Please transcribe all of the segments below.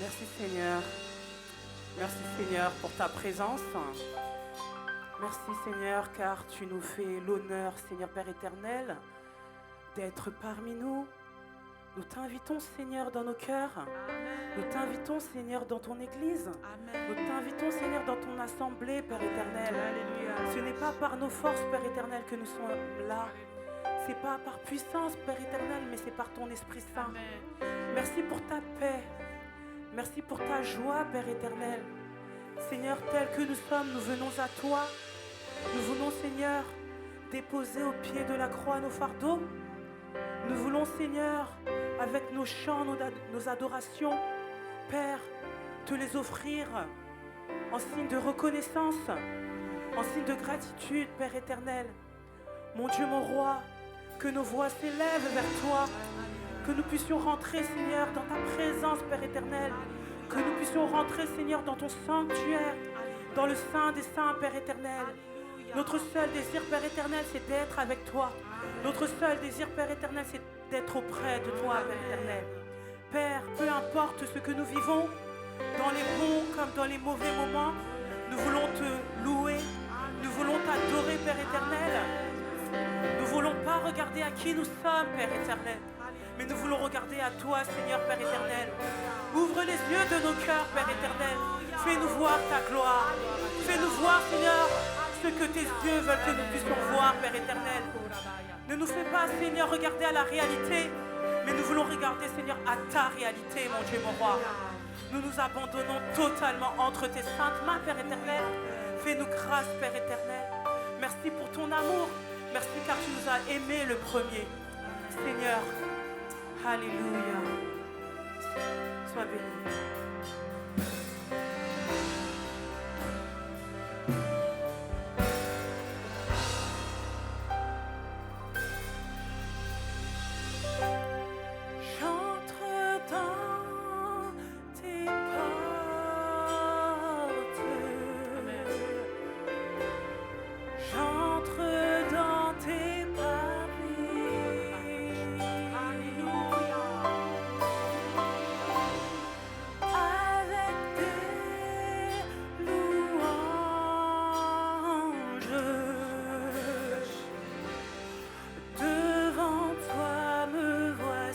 Merci Seigneur. Merci Seigneur pour ta présence. Merci Seigneur car tu nous fais l'honneur, Seigneur Père éternel, d'être parmi nous. Nous t'invitons Seigneur dans nos cœurs. Nous t'invitons Seigneur dans ton église. Nous t'invitons Seigneur dans ton assemblée Père éternel. Ce n'est pas par nos forces Père éternel que nous sommes là. C'est pas par puissance Père éternel, mais c'est par ton Esprit Saint. Merci pour ta paix. Merci pour ta joie Père éternel. Seigneur, tel que nous sommes, nous venons à toi. Nous voulons Seigneur déposer au pied de la croix nos fardeaux. Nous voulons Seigneur, avec nos chants, nos adorations, Père, te les offrir en signe de reconnaissance, en signe de gratitude, Père éternel. Mon Dieu, mon roi, que nos voix s'élèvent vers toi, que nous puissions rentrer, Seigneur, dans ta présence, Père éternel, que nous puissions rentrer, Seigneur, dans ton sanctuaire, dans le sein des saints, Père éternel. Notre seul désir, Père éternel, c'est d'être avec toi. Notre seul désir, Père éternel, c'est d'être auprès de toi, Père éternel. Père, peu importe ce que nous vivons, dans les bons comme dans les mauvais moments, nous voulons te louer, nous voulons t'adorer, Père éternel. Nous ne voulons pas regarder à qui nous sommes, Père éternel, mais nous voulons regarder à toi, Seigneur, Père éternel. Ouvre les yeux de nos cœurs, Père éternel. Fais-nous voir ta gloire. Fais-nous voir, Seigneur, ce que tes yeux veulent que nous puissions voir, Père éternel. Ne nous fais pas, Seigneur, regarder à la réalité, mais nous voulons regarder, Seigneur, à ta réalité, mon Dieu, mon roi. Nous nous abandonnons totalement entre tes saintes mains, Père éternel. Fais-nous grâce, Père éternel. Merci pour ton amour. Merci car tu nous as aimés le premier. Seigneur, alléluia. Sois béni. Devant toi me voici.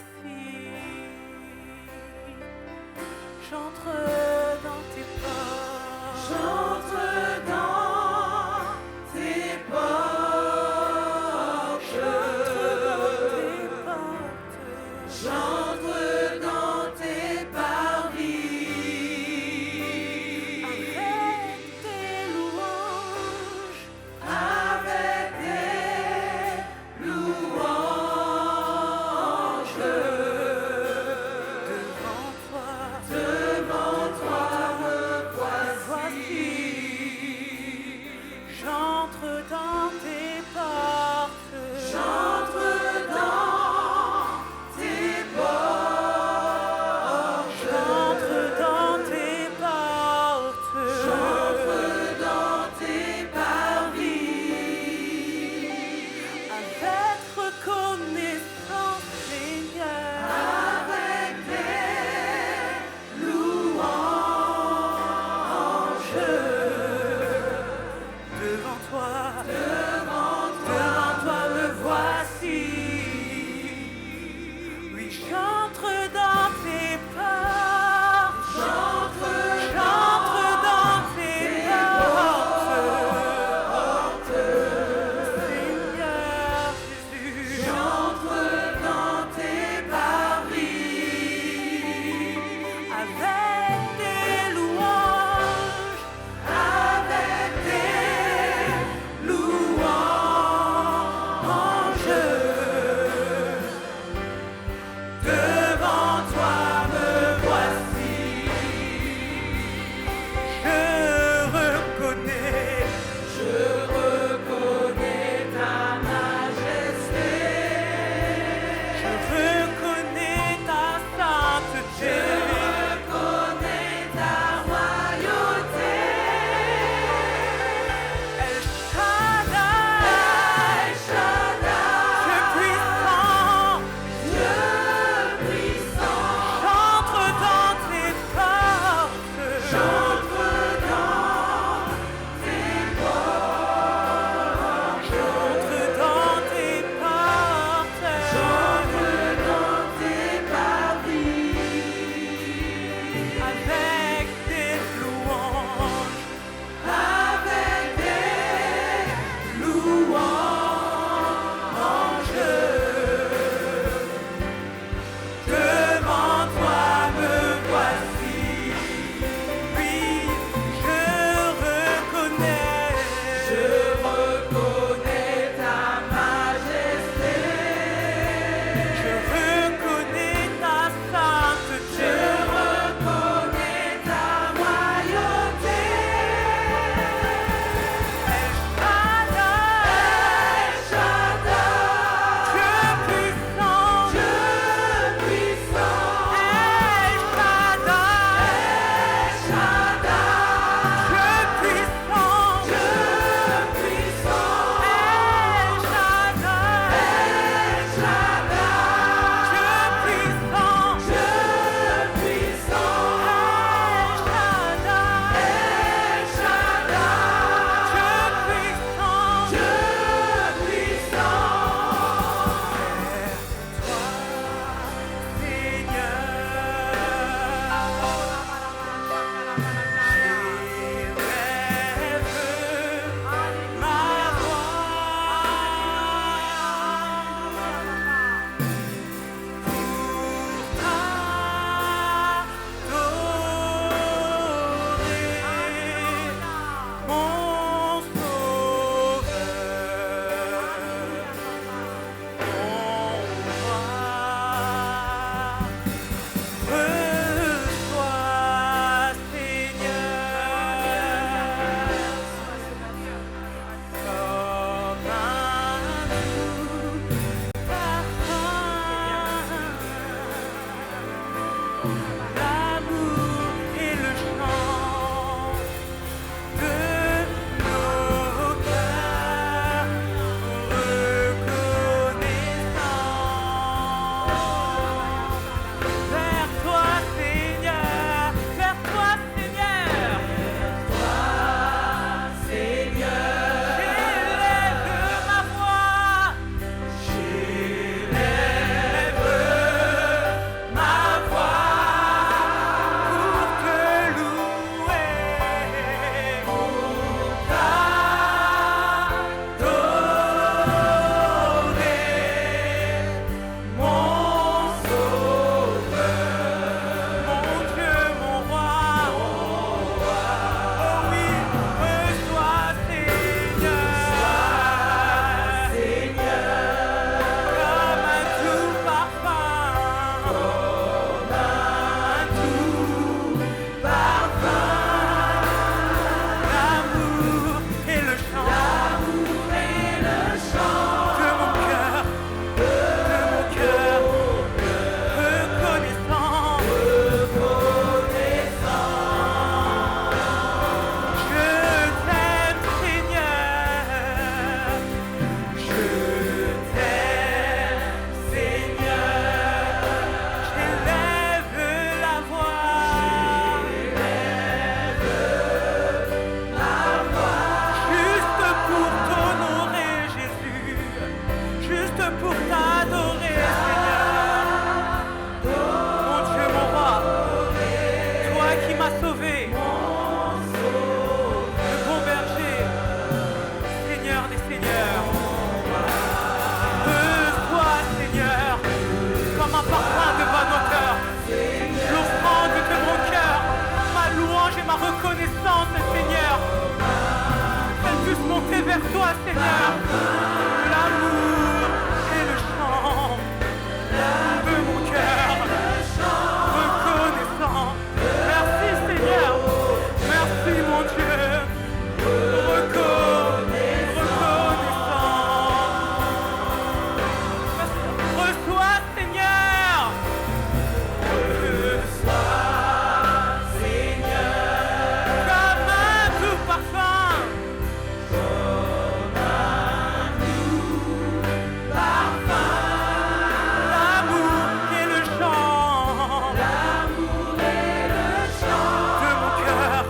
l'amour et le chant de nos cœurs reconnaissants. Vers toi, Seigneur, vers toi, Seigneur, j'élève ma voix, j'élève ma voix pour te louer, pour t'adorer, mon Sauveur, mon Dieu, mon roi. Oh oui, reçois, Seigneur, comme un doux parfum, l'amour et le chant de mon cœur, reconnaissant. Je t'aime, Seigneur, je t'aime, Seigneur, j'élève la voix, juste pour t'honorer, Jésus, juste pour t'adorer, Seigneur, mon Dieu, mon roi, toi qui m'as sauvé, le bon berger, Seigneur des seigneurs. Reçois, Seigneur, comme un parfum de bonne odeur, l'offrande de mon cœur, ma louange et ma reconnaissance, Seigneur, qu'elle puisse monter vers toi, Seigneur, l'amour et le chant de mon cœur, reconnaissant. Merci, Seigneur, merci, mon Dieu, reconnaissant. Reçois, Seigneur, comme un doux parfum, l'amour et le chant de mon cœur,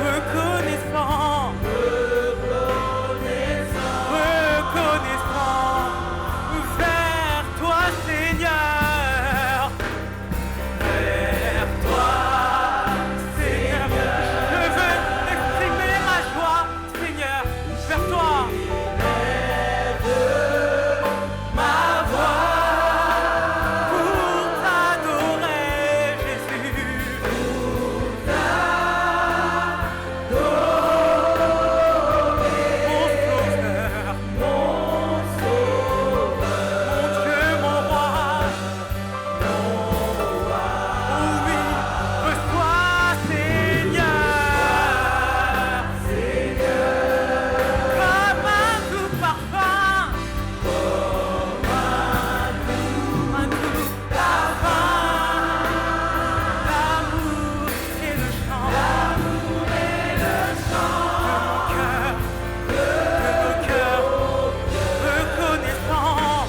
reconnaissant, vers toi, Seigneur, vers toi, Seigneur, je veux exprimer ma joie, Seigneur, vers toi, ma voix pour t'adorer, Jésus, mon Sauveur, mon Dieu, mon roi. Oh oui, reçois, Seigneur, comme un doux parfum, l'amour et le chant de mon cœur, reconnaissant.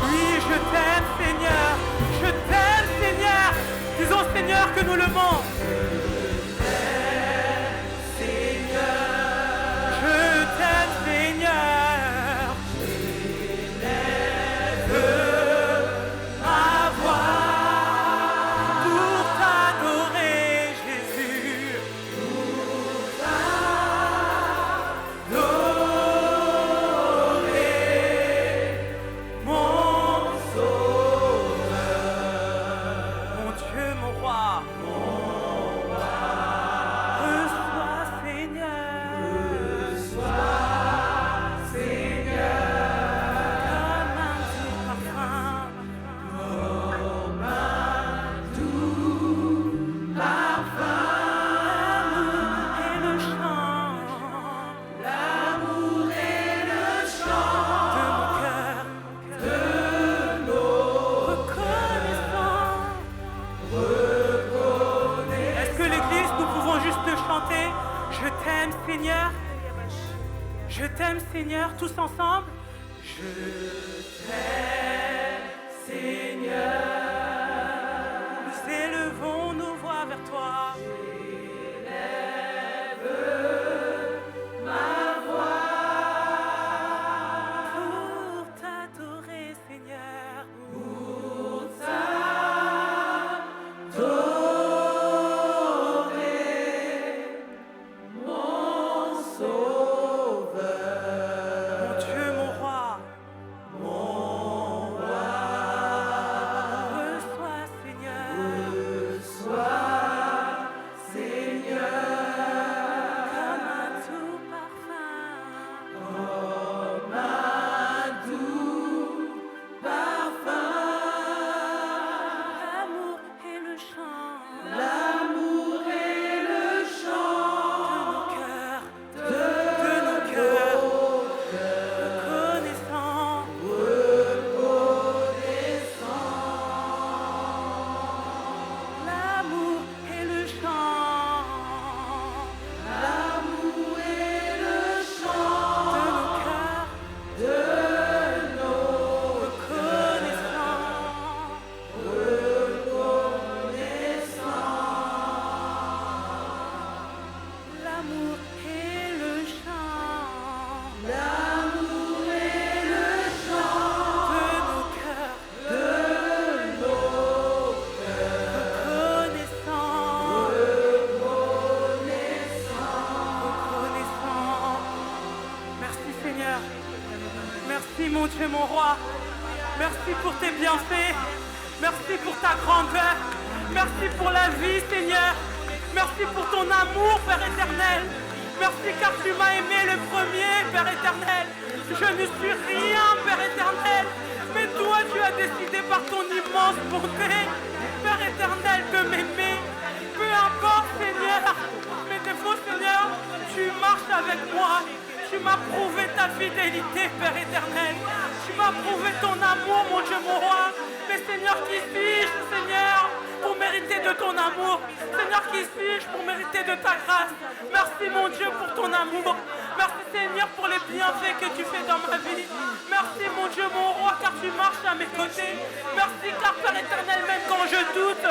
Oui, je t'aime, Seigneur, je t'aime, Seigneur. Disons, Seigneur, que nous le mons. Je t'aime, Seigneur. Ma voix pour t'adorer, Jésus. Mon Sauveur, mon Dieu, mon roi. Seigneur, tous ensemble. Je t'aime, Seigneur. Nous élevons nos voix vers toi. J'élève ma voix pour t'adorer, Seigneur. Pour t'adorer, mon Sauveur. Mon Dieu, mon roi. Reçois, Seigneur. Comme un doux parfum. L'amour et le chant. De nos cœurs. L'amour et le chant. De nos reconnaissants. L'amour et le chant. De nos cœurs. Reconnaissant. Merci Seigneur. Merci mon Dieu, mon roi. Merci pour tes bienfaits. Merci pour ta grandeur. Merci pour la vie, Seigneur. Merci pour ton amour, Père éternel. Merci car tu m'as aimé le premier, Père éternel. Je ne suis rien, Père éternel. Mais toi, tu as décidé par ton immense bonté, Père éternel, de m'aimer. Peu importe, Seigneur, mes défauts, Seigneur, tu marches avec moi. Tu m'as prouvé ta fidélité, Père éternel. Tu m'as prouvé ton amour, mon Dieu, mon roi. Mais Seigneur, qui suis-je, Seigneur, pour mériter de ton amour? Seigneur, qui suis-je pour mériter de ta grâce? Merci, mon Dieu, pour ton amour. Merci, Seigneur, pour les bienfaits que tu fais dans ma vie. Merci, mon Dieu, mon roi, car tu marches à mes côtés. Merci, car, Père éternel, même quand je doute,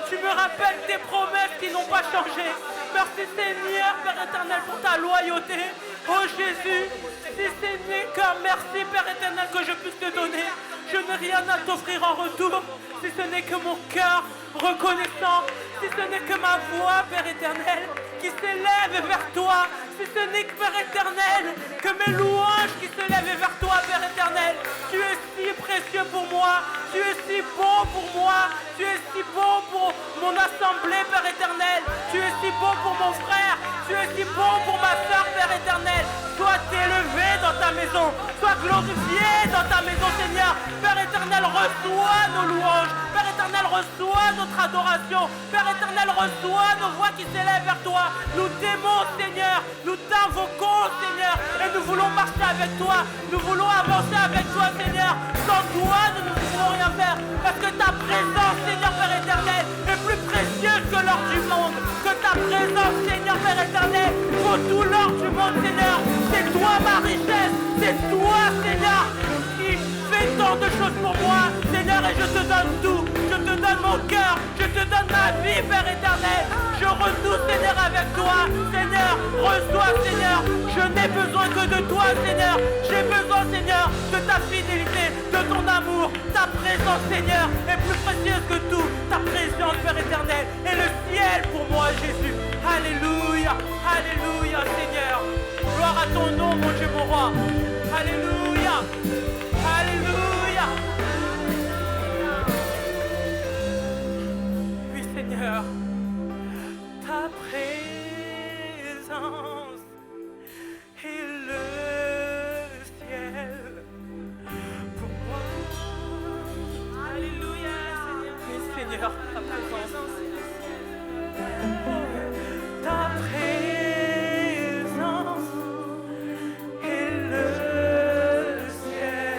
tu me rappelles tes promesses qui n'ont pas changé. Merci, Seigneur, Père éternel, pour ta loyauté. Oh Jésus, si ce n'est qu'un merci, Père éternel, que je puisse te donner, je n'ai rien à t'offrir en retour, si ce n'est que mon cœur reconnaissant, si ce n'est que ma voix, Père éternel, qui s'élève vers toi, si ce n'est que, Père éternel, que mes louanges qui s'élèvent vers toi, Père éternel. Tu es si précieux pour moi, tu es si bon pour moi, tu es si bon pour mon assemblée, Père éternel, tu es si bon pour mon frère, tu es si bon pour ma soeur, Père éternel. Sois élevé dans ta maison, sois glorifié dans ta maison, Seigneur. Père éternel, reçois nos louanges, Père éternel, reçois notre adoration, Père éternel, reçois nos voix qui s'élèvent vers toi. Nous t'aimons, Seigneur, nous t'invoquons, Seigneur, et nous voulons marcher avec toi, nous voulons avancer avec toi, Seigneur. Sans toi, nous ne pouvons rien faire, parce que ta présence, Seigneur, Père éternel, est plus précieuse que l'or du monde. Que ta présence, Seigneur, Père éternel, vaut tout l'or du monde, Seigneur. C'est toi ma richesse, c'est toi, Seigneur, qui fais tant de choses pour moi, Seigneur, et je te donne tout. Je te donne mon cœur, je te donne ma vie, Père éternel. Je renoue, Seigneur, avec toi, Seigneur. Reçois, Seigneur. Je n'ai besoin que de toi, Seigneur. J'ai besoin, Seigneur, de ta fidélité, de ton amour. Ta présence, Seigneur, est plus précieuse que tout. Ta présence, Père éternel, et le ciel pour moi, Jésus. Alléluia, alléluia, Seigneur. Gloire à ton nom, mon Dieu, mon roi. Alléluia, alléluia. Oui, Seigneur, ta présence est le ciel pour moi. Alléluia, Seigneur. Oui, Seigneur, ta présence. Ta présence est le ciel.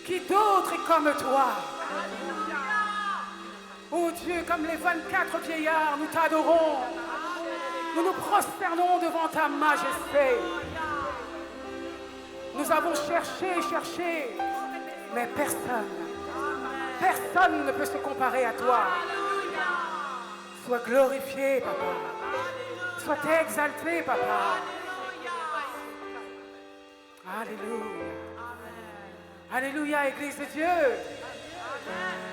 Qui d'autre est comme toi? Oh Dieu, comme les 24 vieillards, nous t'adorons. Nous nous prosternons devant ta majesté. Nous avons cherché, mais personne ne peut se comparer à toi. Sois glorifié, papa. Sois exalté, papa. Alléluia. Alléluia, Église de Dieu.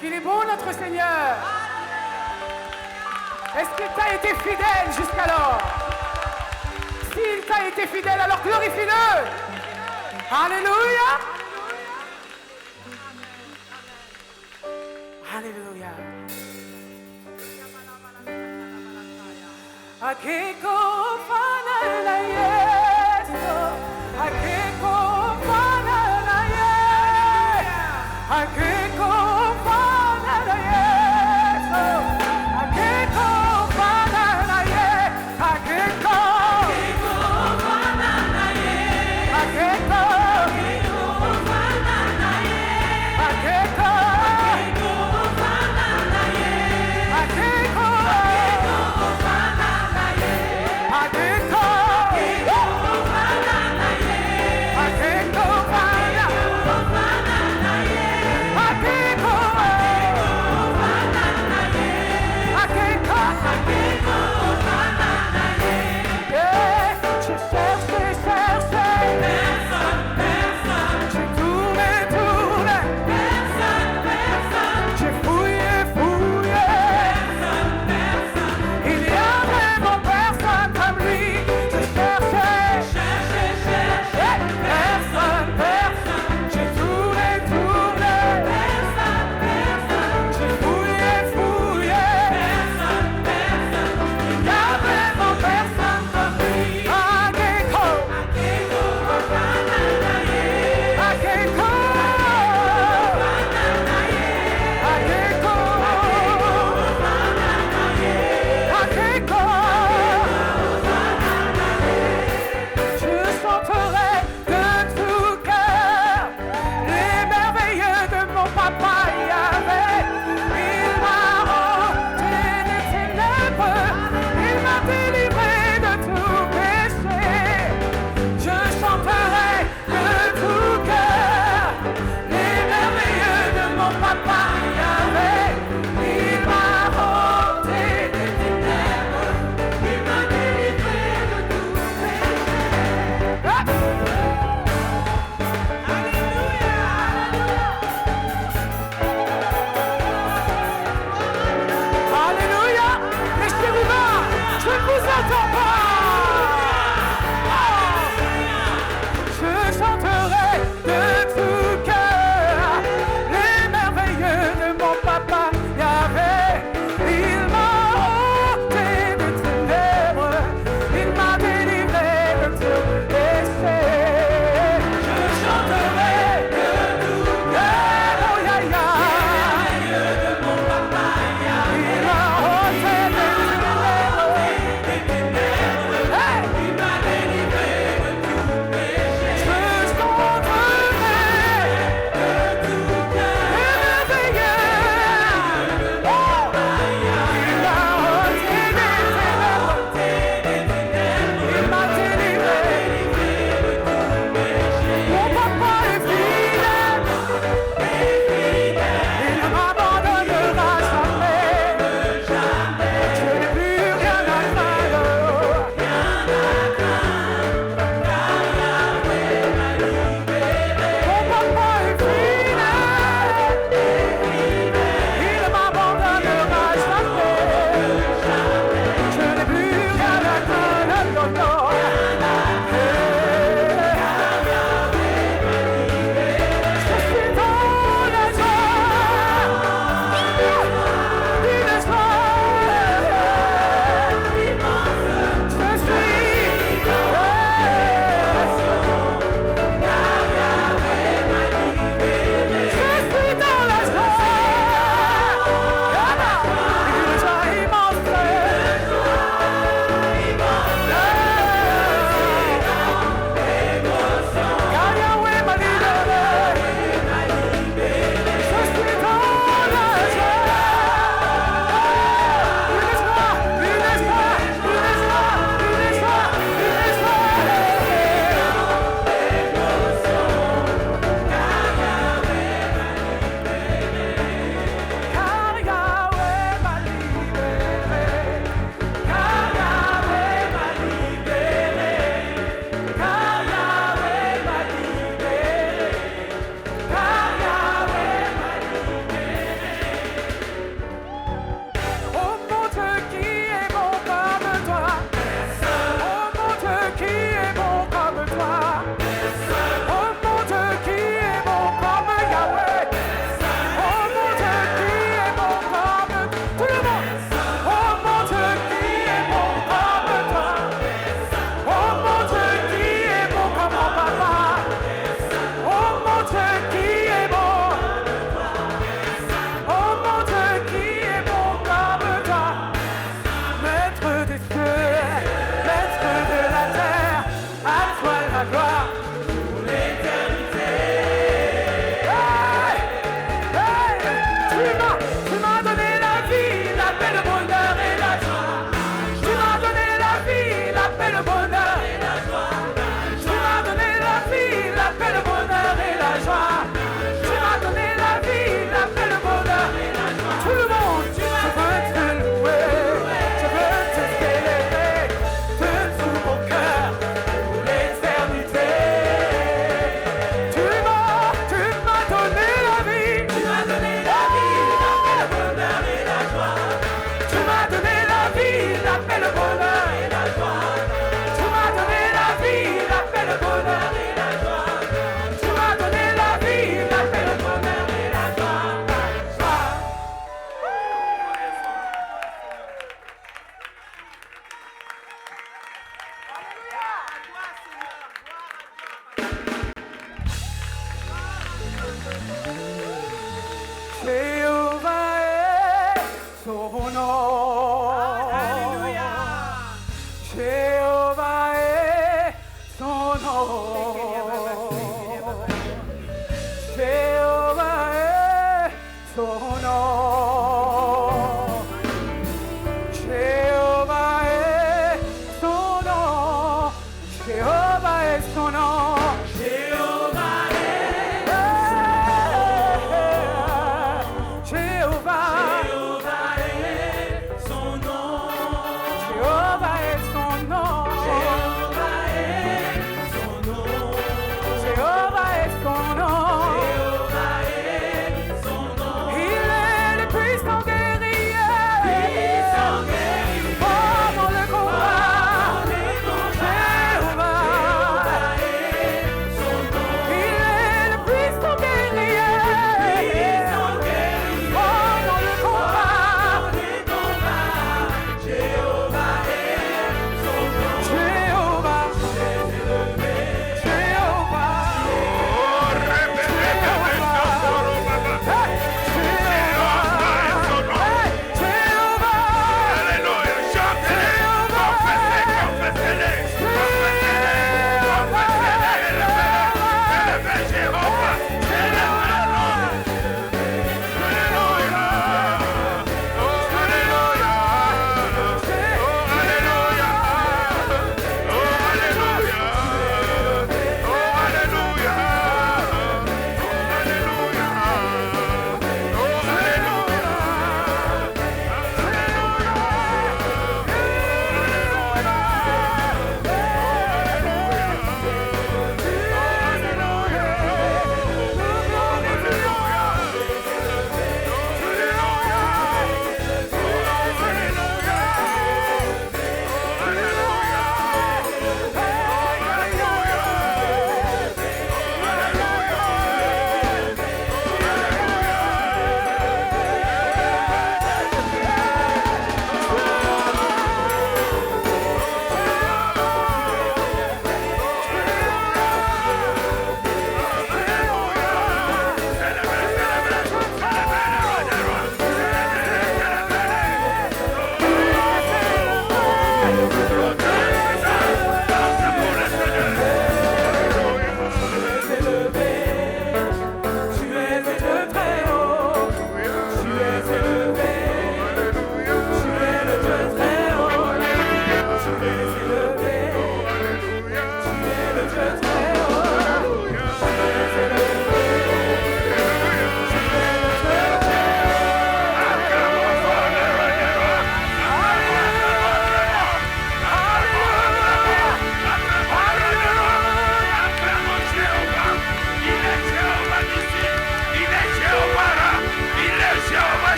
Qu'il est bon, notre Seigneur. Est-ce qu'il t'a été fidèle jusqu'alors? S'il t'a été fidèle, alors glorifie-le. Alléluia. Alléluia. Akeko fanana Yesu, akeko fanana Yesu, akeko fanana Yesu, akeko fanana Yesu, akeko fanana Yesu, akeko fanana Yesu, akeko fanana Yesu, akeko.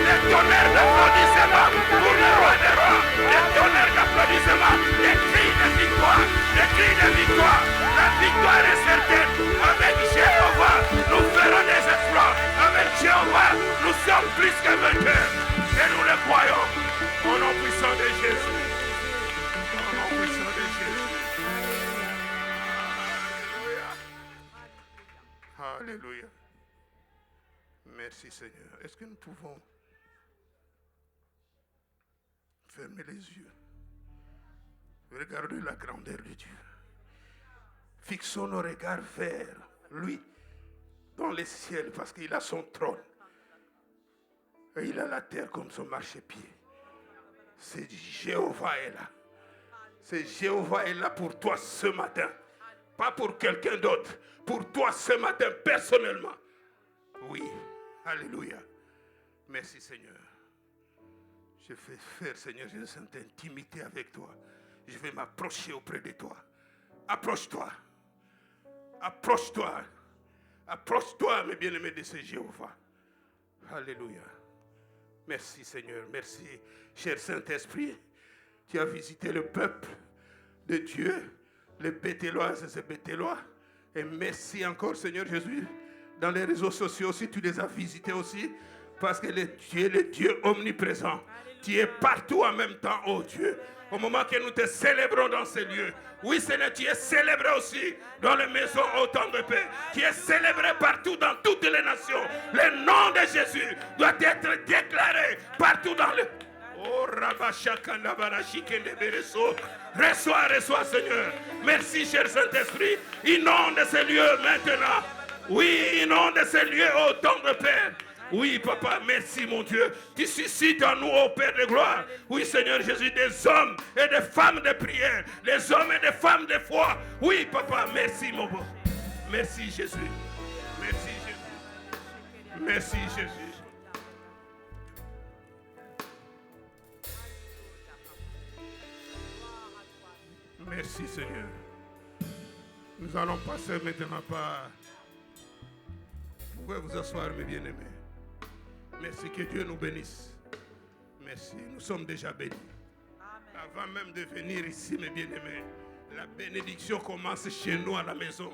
des tonnerres d'applaudissements pour le roi des rois. Des tonnerres d'applaudissements. Des cris de victoire. Des cris de victoire. La victoire est certaine. Avec Jéhovah, nous ferons des exploits. Avec Jéhovah, nous sommes plus que vainqueurs. Et nous le croyons. Au nom puissant de Jésus. Au nom puissant de Jésus. Alléluia. Alléluia. Merci Seigneur. Est-ce que nous pouvons fermer les yeux? Regardez la grandeur de Dieu. Fixons nos regards vers lui, dans les ciels, parce qu'il a son trône. Et il a la terre comme son marchepied. C'est Jéhovah est là. C'est Jéhovah est là pour toi ce matin. Pas pour quelqu'un d'autre. Pour toi ce matin personnellement. Oui. Alléluia. Merci Seigneur. Je vais faire, Seigneur, cette intimité avec toi. Je vais m'approcher auprès de toi. Approche-toi. Approche-toi. Approche-toi, mes bien-aimés de ce Jéhovah. Alléluia. Merci Seigneur. Merci, cher Saint-Esprit. Tu as visité le peuple de Dieu, les Béthéloises et les Béthélois. Et merci encore, Seigneur Jésus. Dans les réseaux sociaux aussi, tu les as visités aussi. Parce que tu es le Dieu omniprésent. Alléluia. Tu es partout en même temps, oh Dieu. Au moment que nous te célébrons dans ces lieux. Oui, Seigneur, tu es célébré aussi dans les maisons au temps de paix. Tu es célébré partout dans toutes les nations. Le nom de Jésus doit être déclaré partout dans le... Oh, reçois, Seigneur. Merci, cher Saint-Esprit. Inonde ces lieux maintenant. Oui, inonde ces lieux au temps de paix. Oui, Papa, merci, mon Dieu. Tu suscites en nous, ô Père de gloire. Oui, Seigneur Jésus, des hommes et des femmes de prière. Des hommes et des femmes de foi. Oui, Papa, merci, mon beau. Merci, Jésus. Merci, Jésus. Merci, Jésus. Merci, Seigneur. Nous allons passer maintenant par... Vous pouvez vous asseoir, mes bien-aimés. Merci, que Dieu nous bénisse. Merci, nous sommes déjà bénis. Amen. Avant même de venir ici, mes bien-aimés, la bénédiction commence chez nous à la maison.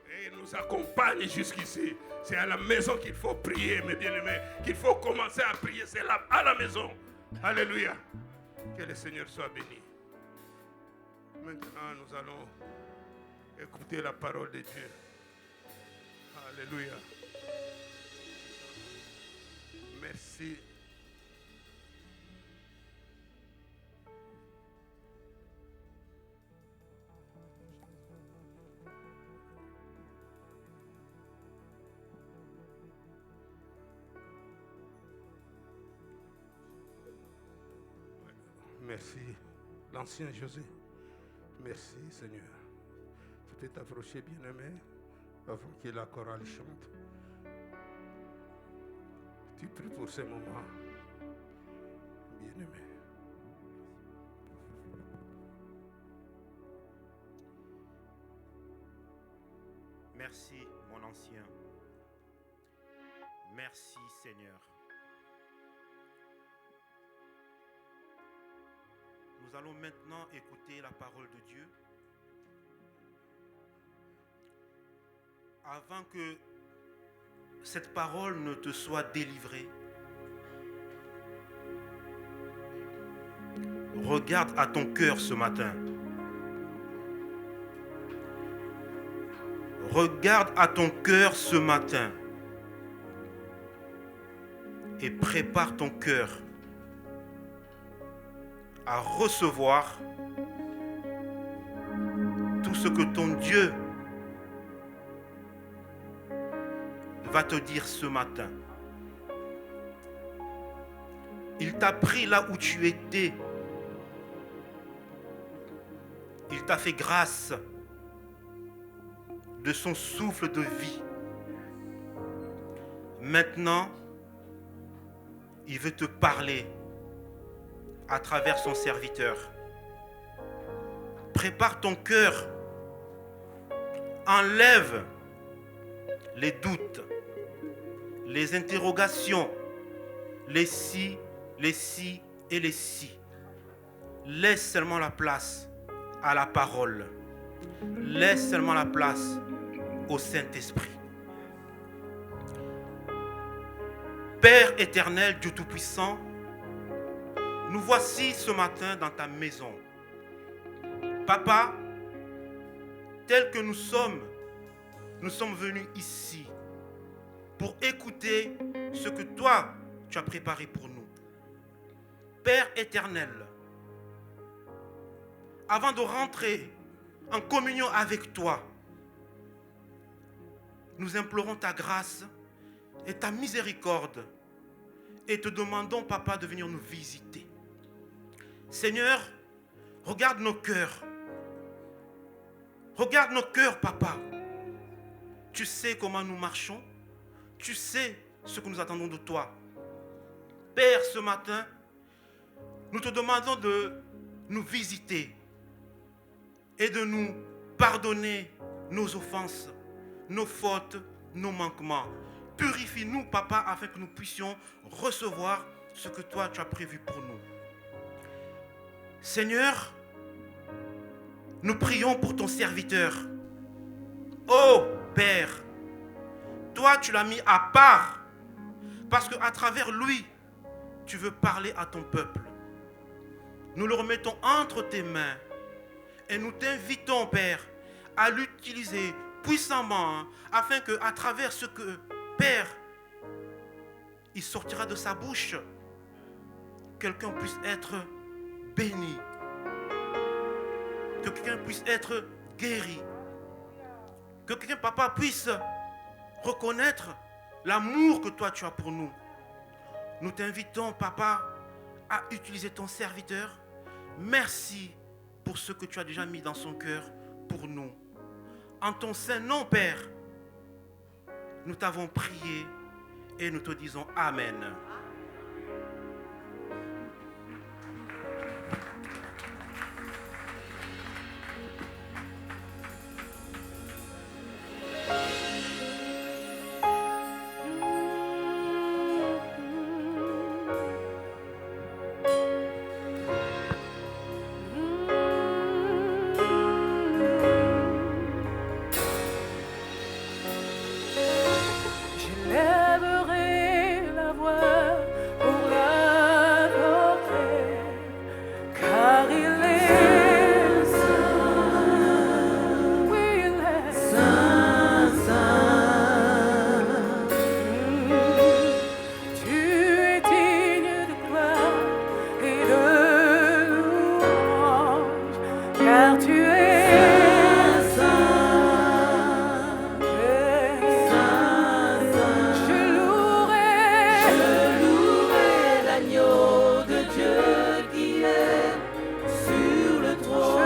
Et nous accompagne jusqu'ici. C'est à la maison qu'il faut prier, mes bien-aimés. Qu'il faut commencer à prier. C'est là, à la maison. Alléluia. Que le Seigneur soit béni. Maintenant, nous allons écouter la parole de Dieu. Alléluia. Merci. Merci, l'ancien José. Merci, Seigneur. Tu peux t'approcher, bien-aimé, avant que la chorale chante. Tu pries pour ces moments, bien-aimé. Merci, mon ancien. Merci, Seigneur. Nous allons maintenant écouter la parole de Dieu. Avant que cette parole ne te soit délivrée, regarde à ton cœur ce matin. Regarde à ton cœur ce matin et prépare ton cœur à recevoir tout ce que ton Dieu va te dire ce matin. Il t'a pris là où tu étais. Il t'a fait grâce de son souffle de vie. Maintenant, il veut te parler à travers son serviteur. Prépare ton cœur. Enlève les doutes, les interrogations, les si et les si. Laisse seulement la place à la parole. Laisse seulement la place au Saint-Esprit. Père éternel, Dieu Tout-Puissant, nous voici ce matin dans ta maison. Papa, tel que nous sommes venus ici pour écouter ce que toi, tu as préparé pour nous. Père éternel, avant de rentrer en communion avec toi, nous implorons ta grâce et ta miséricorde et te demandons, Papa, de venir nous visiter. Seigneur, regarde nos cœurs. Regarde nos cœurs, Papa. Tu sais comment nous marchons. Tu sais ce que nous attendons de toi. Père, ce matin, nous te demandons de nous visiter et de nous pardonner nos offenses, nos fautes, nos manquements. Purifie-nous, Papa, afin que nous puissions recevoir ce que toi tu as prévu pour nous. Seigneur, nous prions pour ton serviteur. Oh Père, toi tu l'as mis à part parce qu'à travers lui, tu veux parler à ton peuple. Nous le remettons entre tes mains et nous t'invitons, Père, à l'utiliser puissamment afin qu'à travers ce que, Père, il sortira de sa bouche, quelqu'un puisse être béni, que quelqu'un puisse être guéri, que quelqu'un, Papa, puisse reconnaître l'amour que toi tu as pour nous. Nous t'invitons, Papa, à utiliser ton serviteur. Merci pour ce que tu as déjà mis dans son cœur pour nous. En ton saint nom, Père, nous t'avons prié et nous te disons Amen. Qui est sur le trône.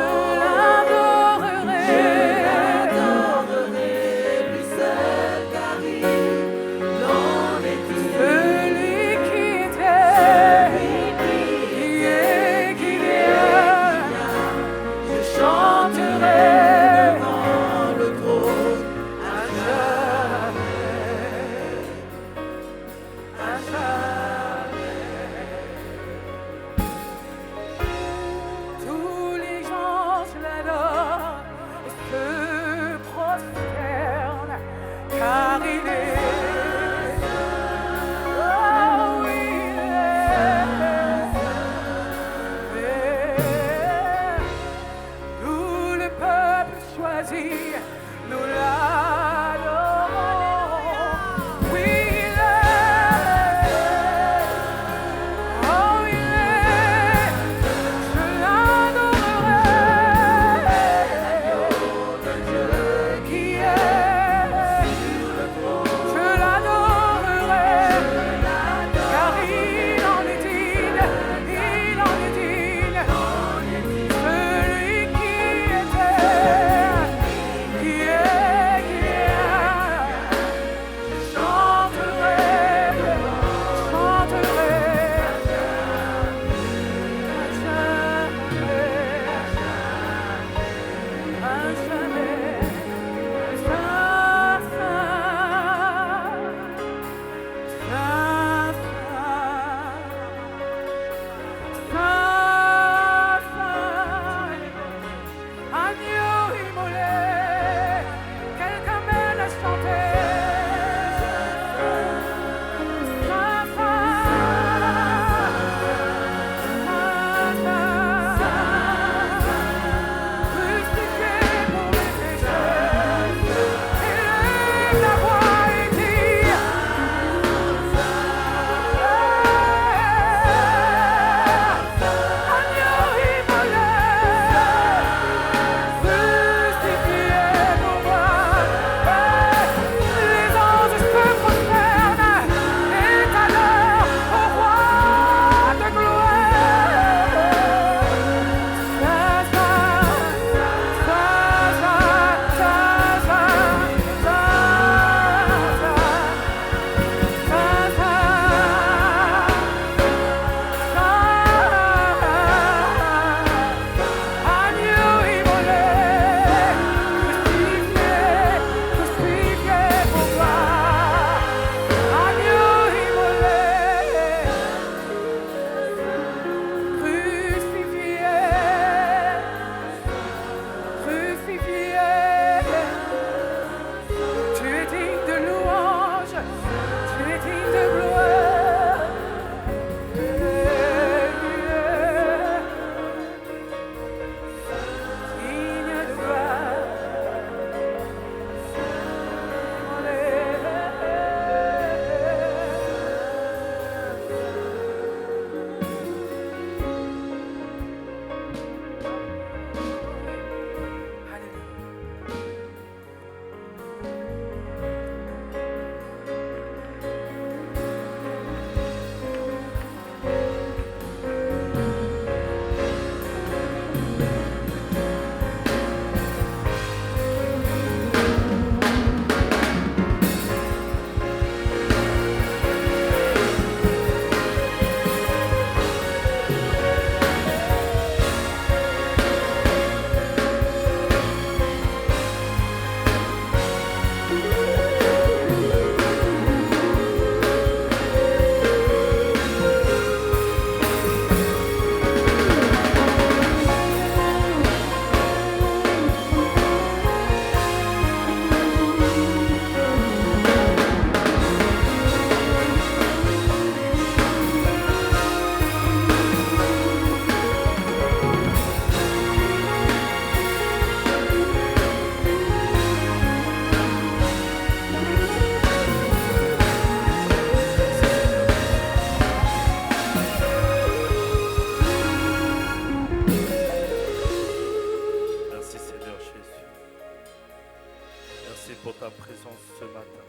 matin.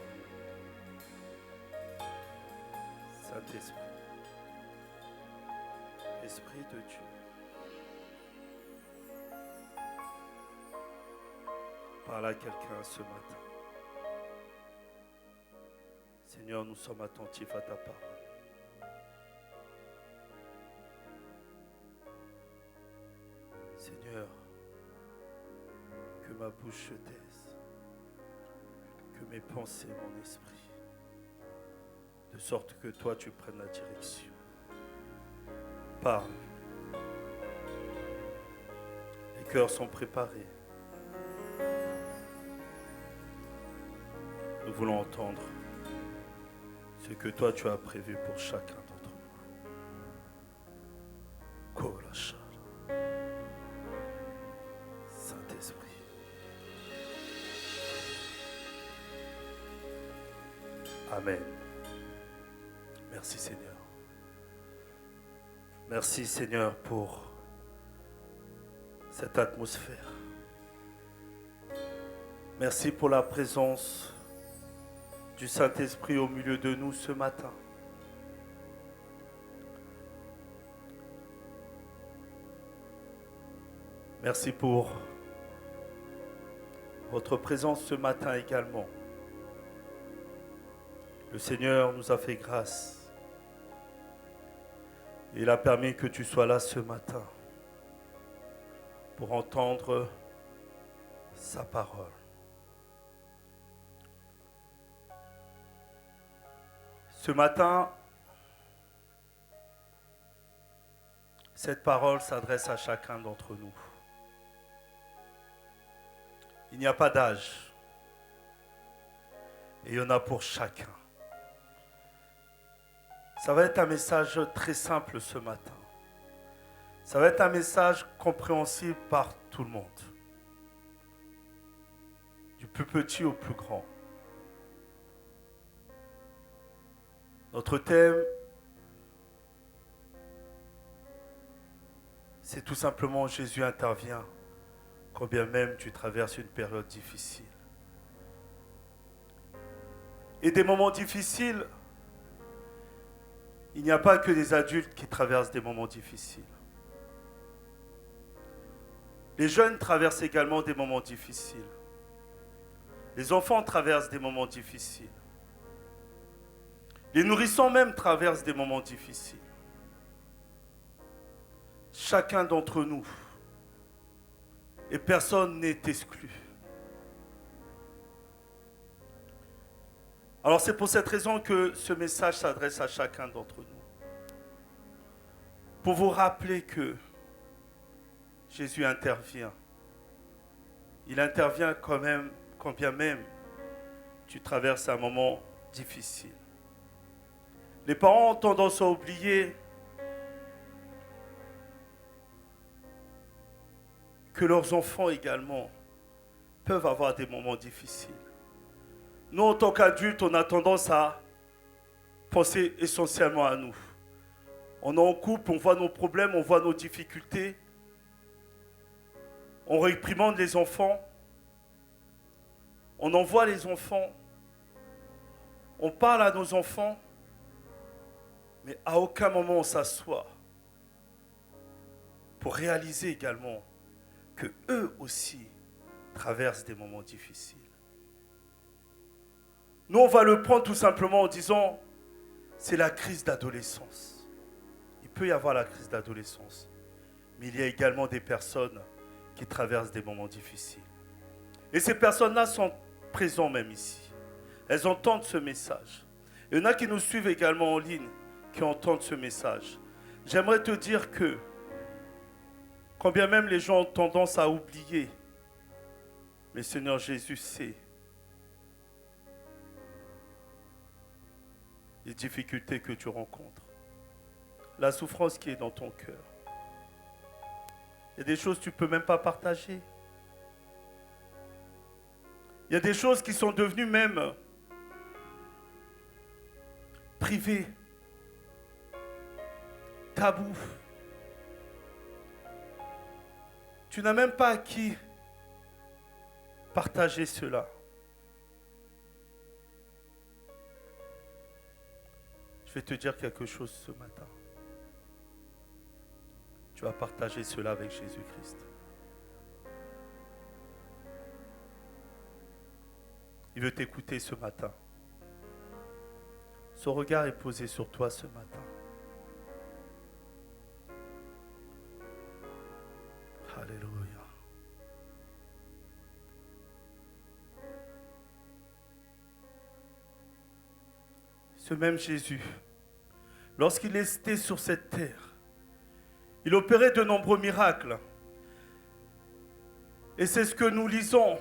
Saint-Esprit, Esprit de Dieu, parle à quelqu'un ce matin. Seigneur, nous sommes attentifs à ta parole. Seigneur, que ma bouche se taise, que mes pensées, mon esprit, de sorte que toi tu prennes la direction. Parle. Les cœurs sont préparés. Nous voulons entendre ce que toi tu as prévu pour chacun d'entre nous. Kolachar. Saint-Esprit. Amen. Merci Seigneur. Merci Seigneur pour cette atmosphère. Merci pour la présence du Saint-Esprit au milieu de nous ce matin. Merci pour votre présence ce matin également. Le Seigneur nous a fait grâce. Il a permis que tu sois là ce matin pour entendre sa parole. Ce matin, cette parole s'adresse à chacun d'entre nous. Il n'y a pas d'âge. Et il y en a pour chacun. Ça va être un message très simple ce matin. Ça va être un message compréhensible par tout le monde. Du plus petit au plus grand. Notre thème, c'est tout simplement Jésus intervient, quand bien même tu traverses une période difficile. Et des moments difficiles, il n'y a pas que des adultes qui traversent des moments difficiles. Les jeunes traversent également des moments difficiles. Les enfants traversent des moments difficiles. Les nourrissons même traversent des moments difficiles. Chacun d'entre nous, et personne n'est exclu. Alors c'est pour cette raison que ce message s'adresse à chacun d'entre nous. Pour vous rappeler que Jésus intervient. Il intervient quand bien même tu traverses un moment difficile. Les parents ont tendance à oublier que leurs enfants également peuvent avoir des moments difficiles. Nous, en tant qu'adultes, on a tendance à penser essentiellement à nous. On est en couple, on voit nos problèmes, on voit nos difficultés. On réprimande les enfants. On envoie les enfants. On parle à nos enfants. Mais à aucun moment on s'assoit pour réaliser également que eux aussi traversent des moments difficiles. Nous, on va le prendre tout simplement en disant, c'est la crise d'adolescence. Il peut y avoir la crise d'adolescence, mais il y a également des personnes qui traversent des moments difficiles. Et ces personnes-là sont présentes même ici. Elles entendent ce message. Il y en a qui nous suivent également en ligne, qui entendent ce message. J'aimerais te dire que, quand bien même les gens ont tendance à oublier, mais Seigneur Jésus sait les difficultés que tu rencontres, la souffrance qui est dans ton cœur. Il y a des choses que tu ne peux même pas partager. Il y a des choses qui sont devenues même privées, tabou. Tu n'as même pas à qui partager cela. Je vais te dire quelque chose ce matin. Tu vas partager cela avec Jésus-Christ. Il veut t'écouter ce matin. Son regard est posé sur toi ce matin. Alléluia. Ce même Jésus, lorsqu'il était sur cette terre, il opérait de nombreux miracles. Et c'est ce que nous lisons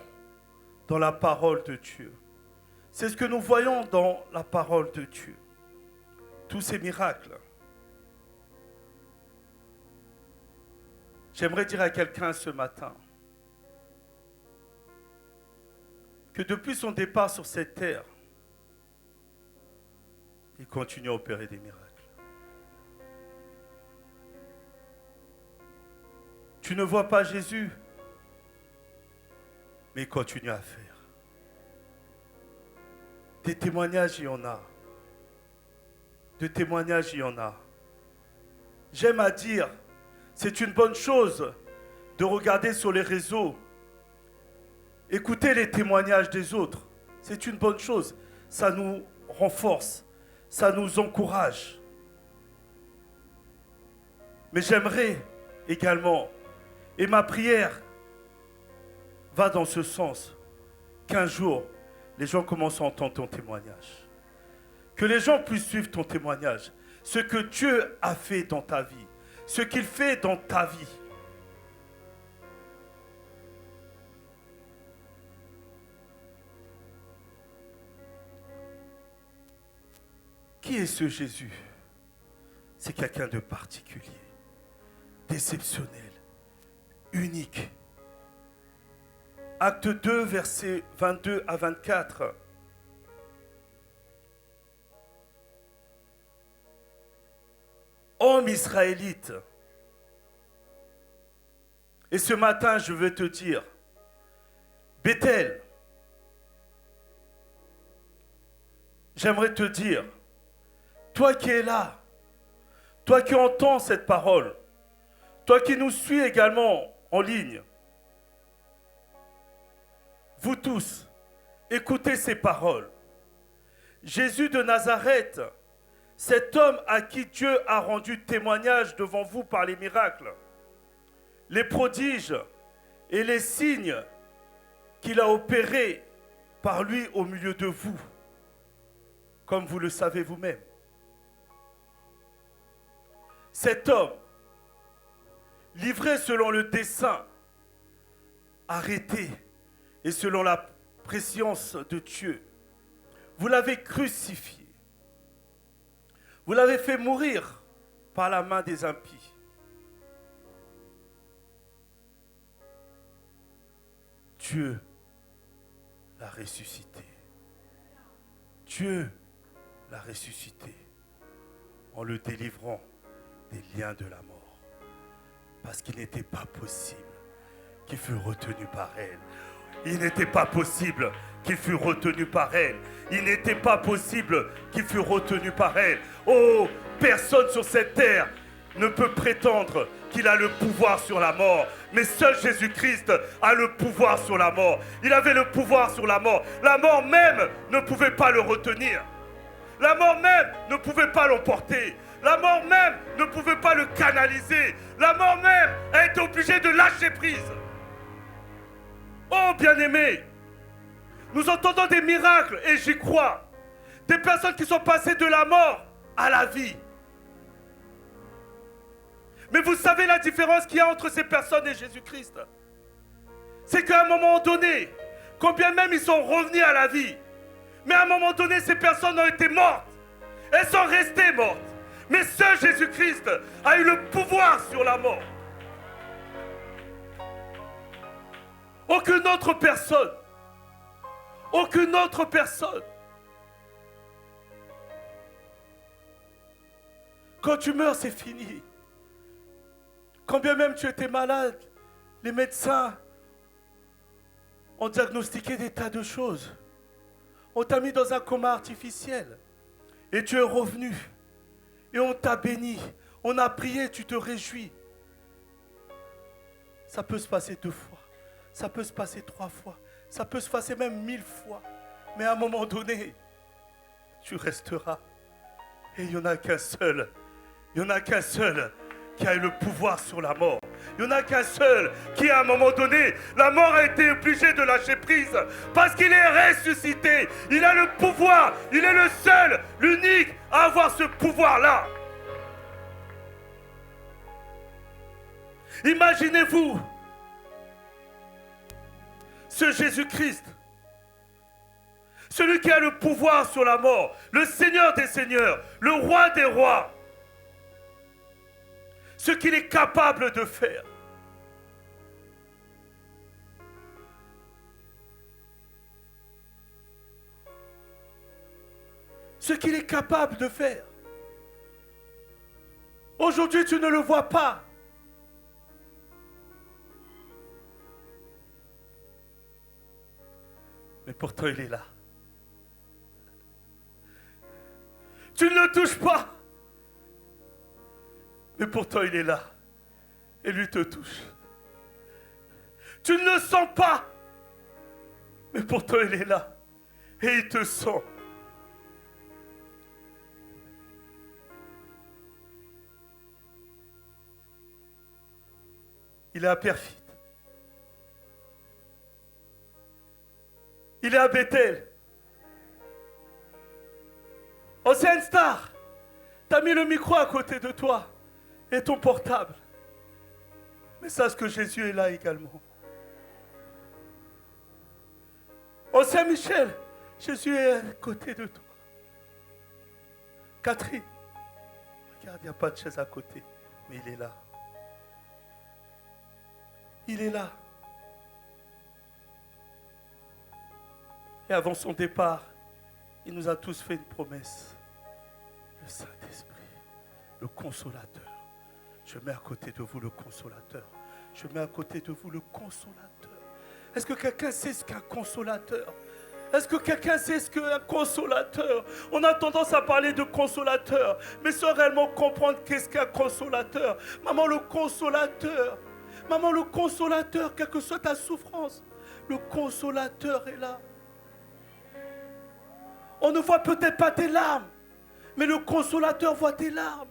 dans la parole de Dieu. C'est ce que nous voyons dans la parole de Dieu. Tous ces miracles. J'aimerais dire à quelqu'un ce matin que depuis son départ sur cette terre, il continue à opérer des miracles. Tu ne vois pas Jésus, mais il continue à faire. Des témoignages, il y en a. De témoignages, il y en a. J'aime à dire, c'est une bonne chose de regarder sur les réseaux, écouter les témoignages des autres. C'est une bonne chose. Ça nous renforce, ça nous encourage. Mais j'aimerais également, et ma prière va dans ce sens, qu'un jour, les gens commencent à entendre ton témoignage. Que les gens puissent suivre ton témoignage. Ce que Dieu a fait dans ta vie. Ce qu'il fait dans ta vie. Qui est ce Jésus? C'est quelqu'un de particulier, d'exceptionnel, unique. Acte 2, versets 22 à 24. Homme israélite, et ce matin je veux te dire, Bethel, j'aimerais te dire, toi qui es là, toi qui entends cette parole, toi qui nous suis également en ligne, vous tous, écoutez ces paroles. Jésus de Nazareth, cet homme à qui Dieu a rendu témoignage devant vous par les miracles, les prodiges et les signes qu'il a opérés par lui au milieu de vous, comme vous le savez vous-même. Cet homme, livré selon le dessein, arrêté et selon la préscience de Dieu, vous l'avez crucifié. Vous l'avez fait mourir par la main des impies. Dieu l'a ressuscité. Dieu l'a ressuscité en le délivrant des liens de la mort. Parce qu'il n'était pas possible qu'il fût retenu par elle. Il n'était pas possible qu'il fût retenu par elle. Il n'était pas possible qu'il fût retenu par elle. Oh, personne sur cette terre ne peut prétendre qu'il a le pouvoir sur la mort. Mais seul Jésus-Christ a le pouvoir sur la mort. Il avait le pouvoir sur la mort. La mort même ne pouvait pas le retenir. La mort même ne pouvait pas l'emporter. La mort même ne pouvait pas le canaliser. La mort même a été obligée de lâcher prise. Oh bien-aimés, nous entendons des miracles et j'y crois. Des personnes qui sont passées de la mort à la vie. Mais vous savez la différence qu'il y a entre ces personnes et Jésus-Christ? C'est qu'à un moment donné, combien même ils sont revenus à la vie, mais à un moment donné, ces personnes ont été mortes. Elles sont restées mortes. Mais seul Jésus-Christ a eu le pouvoir sur la mort. Aucune autre personne. Aucune autre personne. Quand tu meurs, c'est fini. Quand bien même tu étais malade, les médecins ont diagnostiqué des tas de choses. On t'a mis dans un coma artificiel. Et tu es revenu. et on t'a béni. On a prié, tu te réjouis. Ça peut se passer 2 fois. Ça peut se passer 3 fois. Ça peut se passer même 1000 fois. Mais à un moment donné, tu resteras. Et il n'y en a qu'un seul. Il n'y en a qu'un seul qui a eu le pouvoir sur la mort. Il n'y en a qu'un seul qui, à un moment donné, la mort a été obligée de lâcher prise parce qu'il est ressuscité. Il a le pouvoir. Il est le seul, l'unique à avoir ce pouvoir-là. Imaginez-vous ce Jésus-Christ, celui qui a le pouvoir sur la mort, le Seigneur des Seigneurs, le Roi des Rois, ce qu'il est capable de faire. Ce qu'il est capable de faire. Aujourd'hui, tu ne le vois pas. Mais pourtant, il est là. Tu ne le touches pas. Mais pourtant, il est là. Et lui te touche. Tu ne le sens pas. Mais pourtant, il est là. Et il te sent. Il est à Perfide. Il est à Bethel. Océan Star, t'as mis le micro à côté de toi et ton portable. Mais sache que Jésus est là également. Océan Michel, Jésus est à côté de toi. Catherine, regarde, il n'y a pas de chaise à côté, mais il est là. Il est là. Et avant son départ, il nous a tous fait une promesse. Le Saint-Esprit, le Consolateur. Je mets à côté de vous le Consolateur. Je mets à côté de vous le Consolateur. Est-ce que quelqu'un sait ce qu'est un consolateur? Est-ce que quelqu'un sait ce qu'est un consolateur? On a tendance à parler de consolateur, mais sans réellement comprendre qu'est-ce qu'un consolateur. Maman, le consolateur. Maman, le consolateur, quelle que soit ta souffrance, le consolateur est là. On ne voit peut-être pas tes larmes, mais le consolateur voit tes larmes.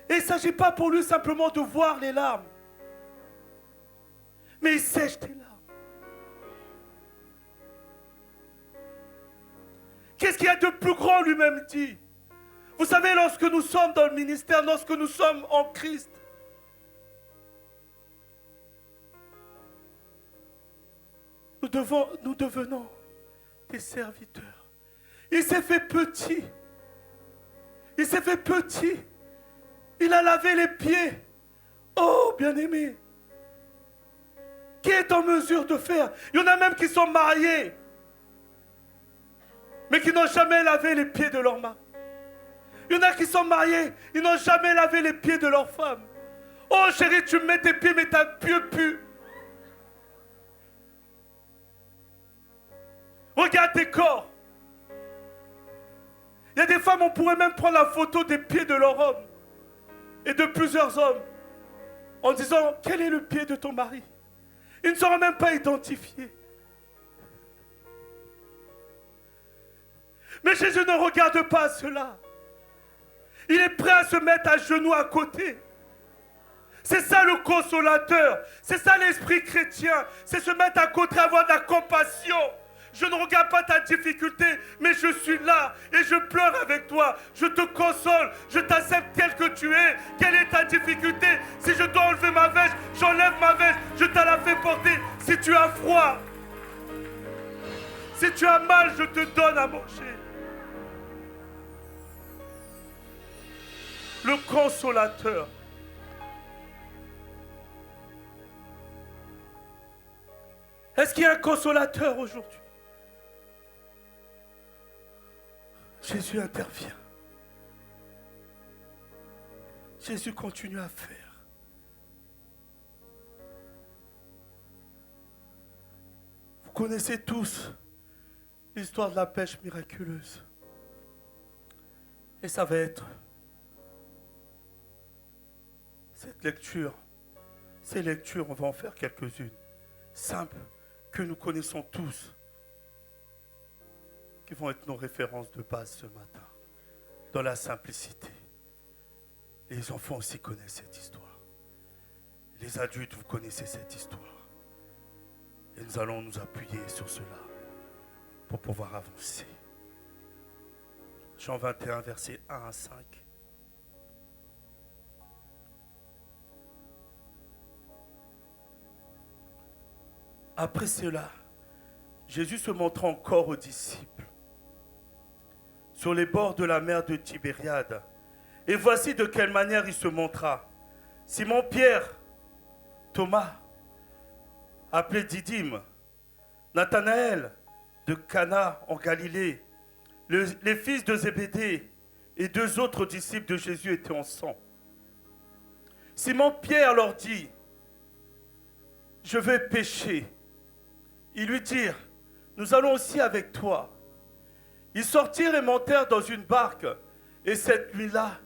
Et il ne s'agit pas pour lui simplement de voir les larmes, mais il sèche tes larmes. Qu'est-ce qu'il y a de plus grand, lui-même dit? Vous savez, lorsque nous sommes dans le ministère, lorsque nous sommes en Christ, nous devenons des serviteurs. Il s'est fait petit. Il s'est fait petit. Il a lavé les pieds. Oh, bien-aimé. Qui est en mesure de faire? Il y en a même qui sont mariés, mais qui n'ont jamais lavé les pieds de leur mari. Il y en a qui sont mariés, ils n'ont jamais lavé les pieds de leur femme. Oh chérie, tu mets tes pieds, mais t'as pied pu. Regarde tes corps. Il y a des femmes, on pourrait même prendre la photo des pieds de leur homme et de plusieurs hommes en disant, quel est le pied de ton mari? Ils ne seront même pas identifiés. Mais Jésus ne regarde pas cela. Il est prêt à se mettre à genoux à côté. C'est ça le consolateur. C'est ça l'esprit chrétien. C'est se mettre à côté, avoir de la compassion. Je ne regarde pas ta difficulté, mais je suis là et je pleure avec toi. Je te console, je t'accepte tel que tu es. Quelle est ta difficulté? Si je dois enlever ma veste, j'enlève ma veste. Je te la fais porter. Si tu as froid, si tu as mal, je te donne à manger. Le consolateur. Est-ce qu'il y a un consolateur aujourd'hui? Jésus intervient. Jésus continue à faire. Vous connaissez tous l'histoire de la pêche miraculeuse. Et ça va être cette lecture. Ces lectures, on va en faire quelques-unes, simples, que nous connaissons tous, qui vont être nos références de base ce matin, dans la simplicité. Les enfants aussi connaissent cette histoire. Les adultes, vous connaissez cette histoire. Et nous allons nous appuyer sur cela pour pouvoir avancer. Jean 21, versets 1 à 5. Après cela, Jésus se montra encore aux disciples sur les bords de la mer de Tibériade. Et voici de quelle manière il se montra. Simon-Pierre, Thomas, appelé Didyme, Nathanaël de Cana en Galilée, les fils de Zébédée et 2 autres disciples de Jésus étaient ensemble. Simon-Pierre leur dit, « Je vais pêcher. » Ils lui dirent, « Nous allons aussi avec toi. » Ils sortirent et montèrent dans une barque, et cette nuit-là,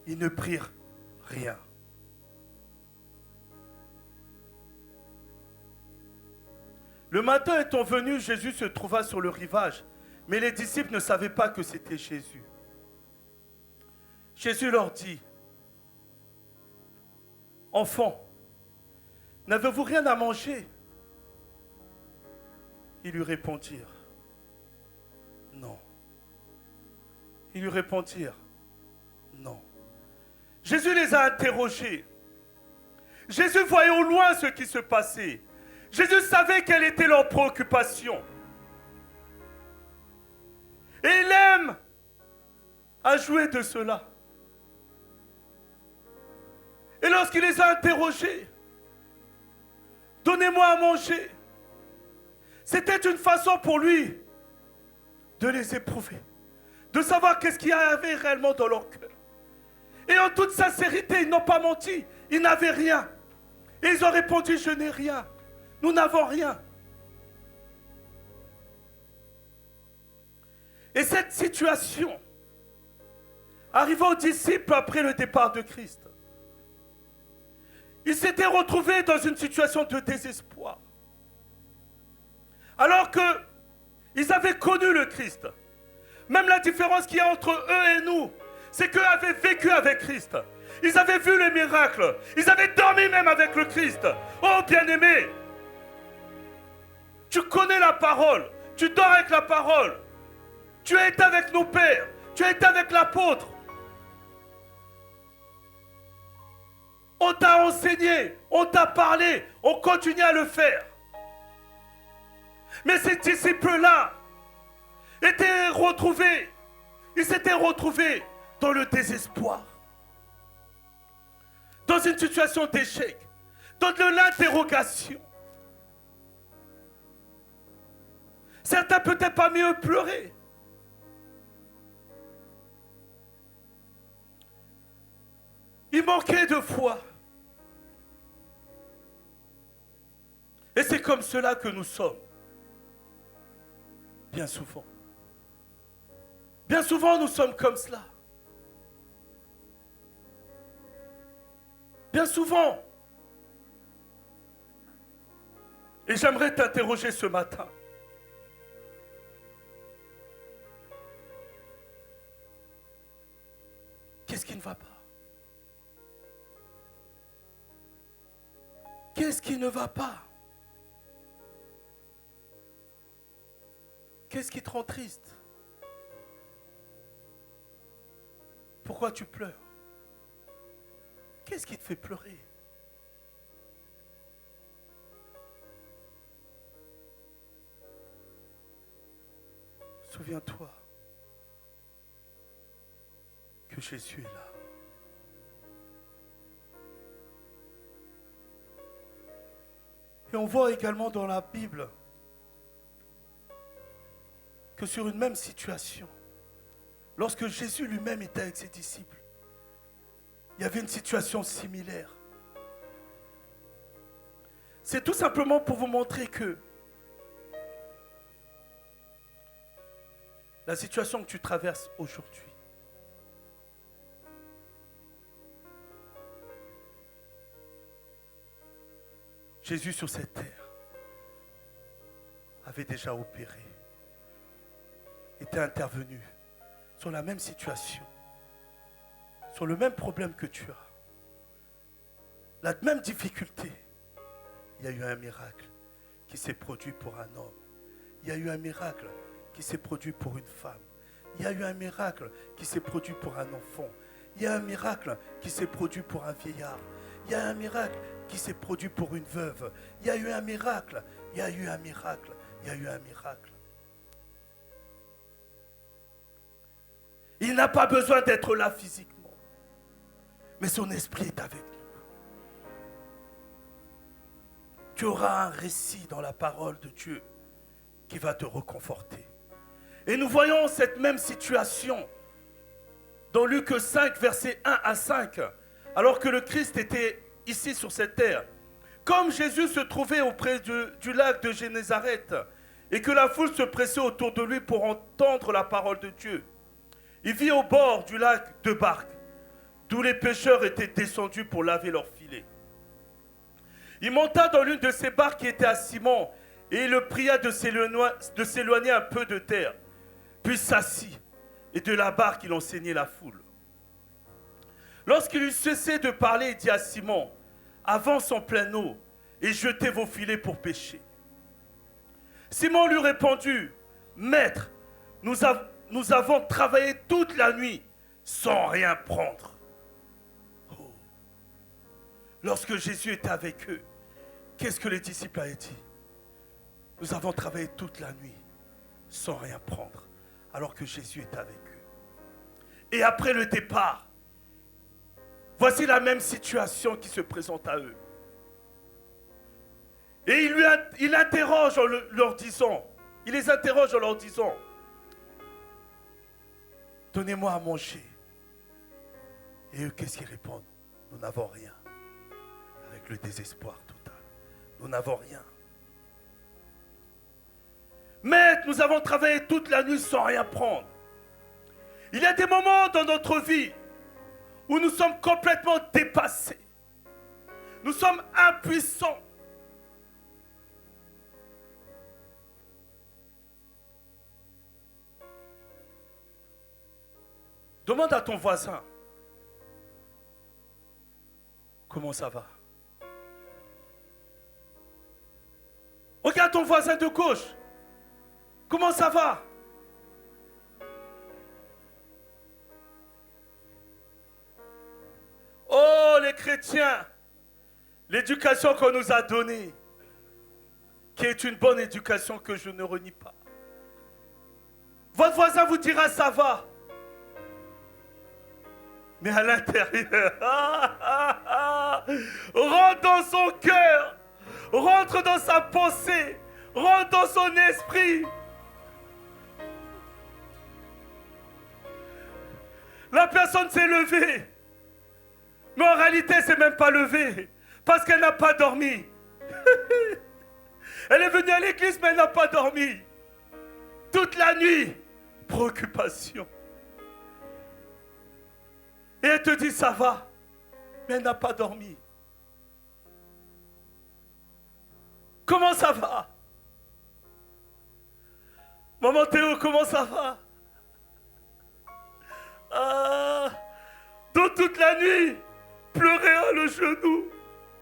ils ne prirent rien. Le matin étant venu, Jésus se trouva sur le rivage, mais les disciples ne savaient pas que c'était Jésus. Jésus leur dit, « Enfants, n'avez-vous rien à manger ?» Ils lui répondirent, « Non. » Ils lui répondirent, « Non. » Jésus les a interrogés. Jésus voyait au loin ce qui se passait. Jésus savait quelle était leur préoccupation. Et il aime à jouer de cela. Et lorsqu'il les a interrogés, « Donnez-moi à manger », c'était une façon pour lui de les éprouver, de savoir qu'est-ce qu'il y avait réellement dans leur cœur. Et en toute sincérité, ils n'ont pas menti, ils n'avaient rien. Et ils ont répondu, « Je n'ai rien, nous n'avons rien. » Et cette situation arriva aux disciples après le départ de Christ. Ils s'étaient retrouvés dans une situation de désespoir. Alors qu'ils avaient connu le Christ. Même la différence qu'il y a entre eux et nous, c'est qu'eux avaient vécu avec Christ. Ils avaient vu les miracles. Ils avaient dormi même avec le Christ. Oh bien-aimé, tu connais la parole. Tu dors avec la parole. Tu as été avec nos pères. Tu as été avec l'apôtre. On t'a enseigné. On t'a parlé. On continue à le faire. Mais ces disciples-là étaient retrouvés. Ils s'étaient retrouvés dans le désespoir. Dans une situation d'échec. Dans de l'interrogation. Certains peut-être pas mieux pleurer. Il manquait de foi. Et c'est comme cela que nous sommes. Bien souvent. Bien souvent, nous sommes comme cela. Bien souvent. Et j'aimerais t'interroger ce matin. Qu'est-ce qui ne va pas? Qu'est-ce qui ne va pas? Qu'est-ce qui te rend triste? Pourquoi tu pleures? Qu'est-ce qui te fait pleurer? Souviens-toi que Jésus est là. Et on voit également dans la Bible que sur une même situation, lorsque Jésus lui-même était avec ses disciples, il y avait une situation similaire. C'est tout simplement pour vous montrer que la situation que tu traverses aujourd'hui. Jésus sur cette terre avait déjà opéré, était intervenu sur la même situation, sur le même problème que tu as, la même difficulté. Il y a eu un miracle qui s'est produit pour un homme. Il y a eu un miracle qui s'est produit pour une femme. Il y a eu un miracle qui s'est produit pour un enfant. Il y a un miracle qui s'est produit pour un vieillard. Il y a un miracle qui s'est produit pour une veuve. Il y a eu un miracle. Il y a eu un miracle. Il y a eu un miracle. Il n'a pas besoin d'être là physiquement. Mais son esprit est avec nous. Tu auras un récit dans la parole de Dieu qui va te reconforter. Et nous voyons cette même situation dans Luc 5, versets 1 à 5, alors que le Christ était ici sur cette terre. Comme Jésus se trouvait auprès du lac de Génézareth et que la foule se pressait autour de lui pour entendre la parole de Dieu, il vit au bord du lac deux barques, d'où les pêcheurs étaient descendus pour laver leurs filets. Il monta dans l'une de ces barques qui était à Simon et il le pria de s'éloigner un peu de terre. Puis s'assit et de la barque il enseignait la foule. Lorsqu'il eut cessé de parler, il dit à Simon, avance en pleine eau et jetez vos filets pour pêcher. Simon lui répondit, Maître, nous avons travaillé toute la nuit sans rien prendre. Oh. Lorsque Jésus était avec eux, qu'est-ce que les disciples avaient dit? Nous avons travaillé toute la nuit sans rien prendre, alors que Jésus est avec eux. Et après le départ, voici la même situation qui se présente à eux. Et il les interroge en leur disant, donnez-moi à manger. Et eux, qu'est-ce qu'ils répondent? Nous n'avons rien. Avec le désespoir total. Nous n'avons rien. Maître, nous avons travaillé toute la nuit sans rien prendre. Il y a des moments dans notre vie où nous sommes complètement dépassés. Nous sommes impuissants. Demande à ton voisin, comment ça va? Regarde ton voisin de gauche, comment ça va? Oh les chrétiens, l'éducation qu'on nous a donnée, qui est une bonne éducation que je ne renie pas. Votre voisin vous dira ça va. Mais à l'intérieur, rentre dans son cœur, rentre dans sa pensée, rentre dans son esprit. La personne s'est levée, mais en réalité, elle ne s'est même pas levée, parce qu'elle n'a pas dormi. Elle est venue à l'église, mais elle n'a pas dormi. Toute la nuit, préoccupation. Et elle te dit ça va, mais elle n'a pas dormi. Comment ça va? Maman Théo, comment ça va? Ah, donc toute la nuit, pleurer le genou,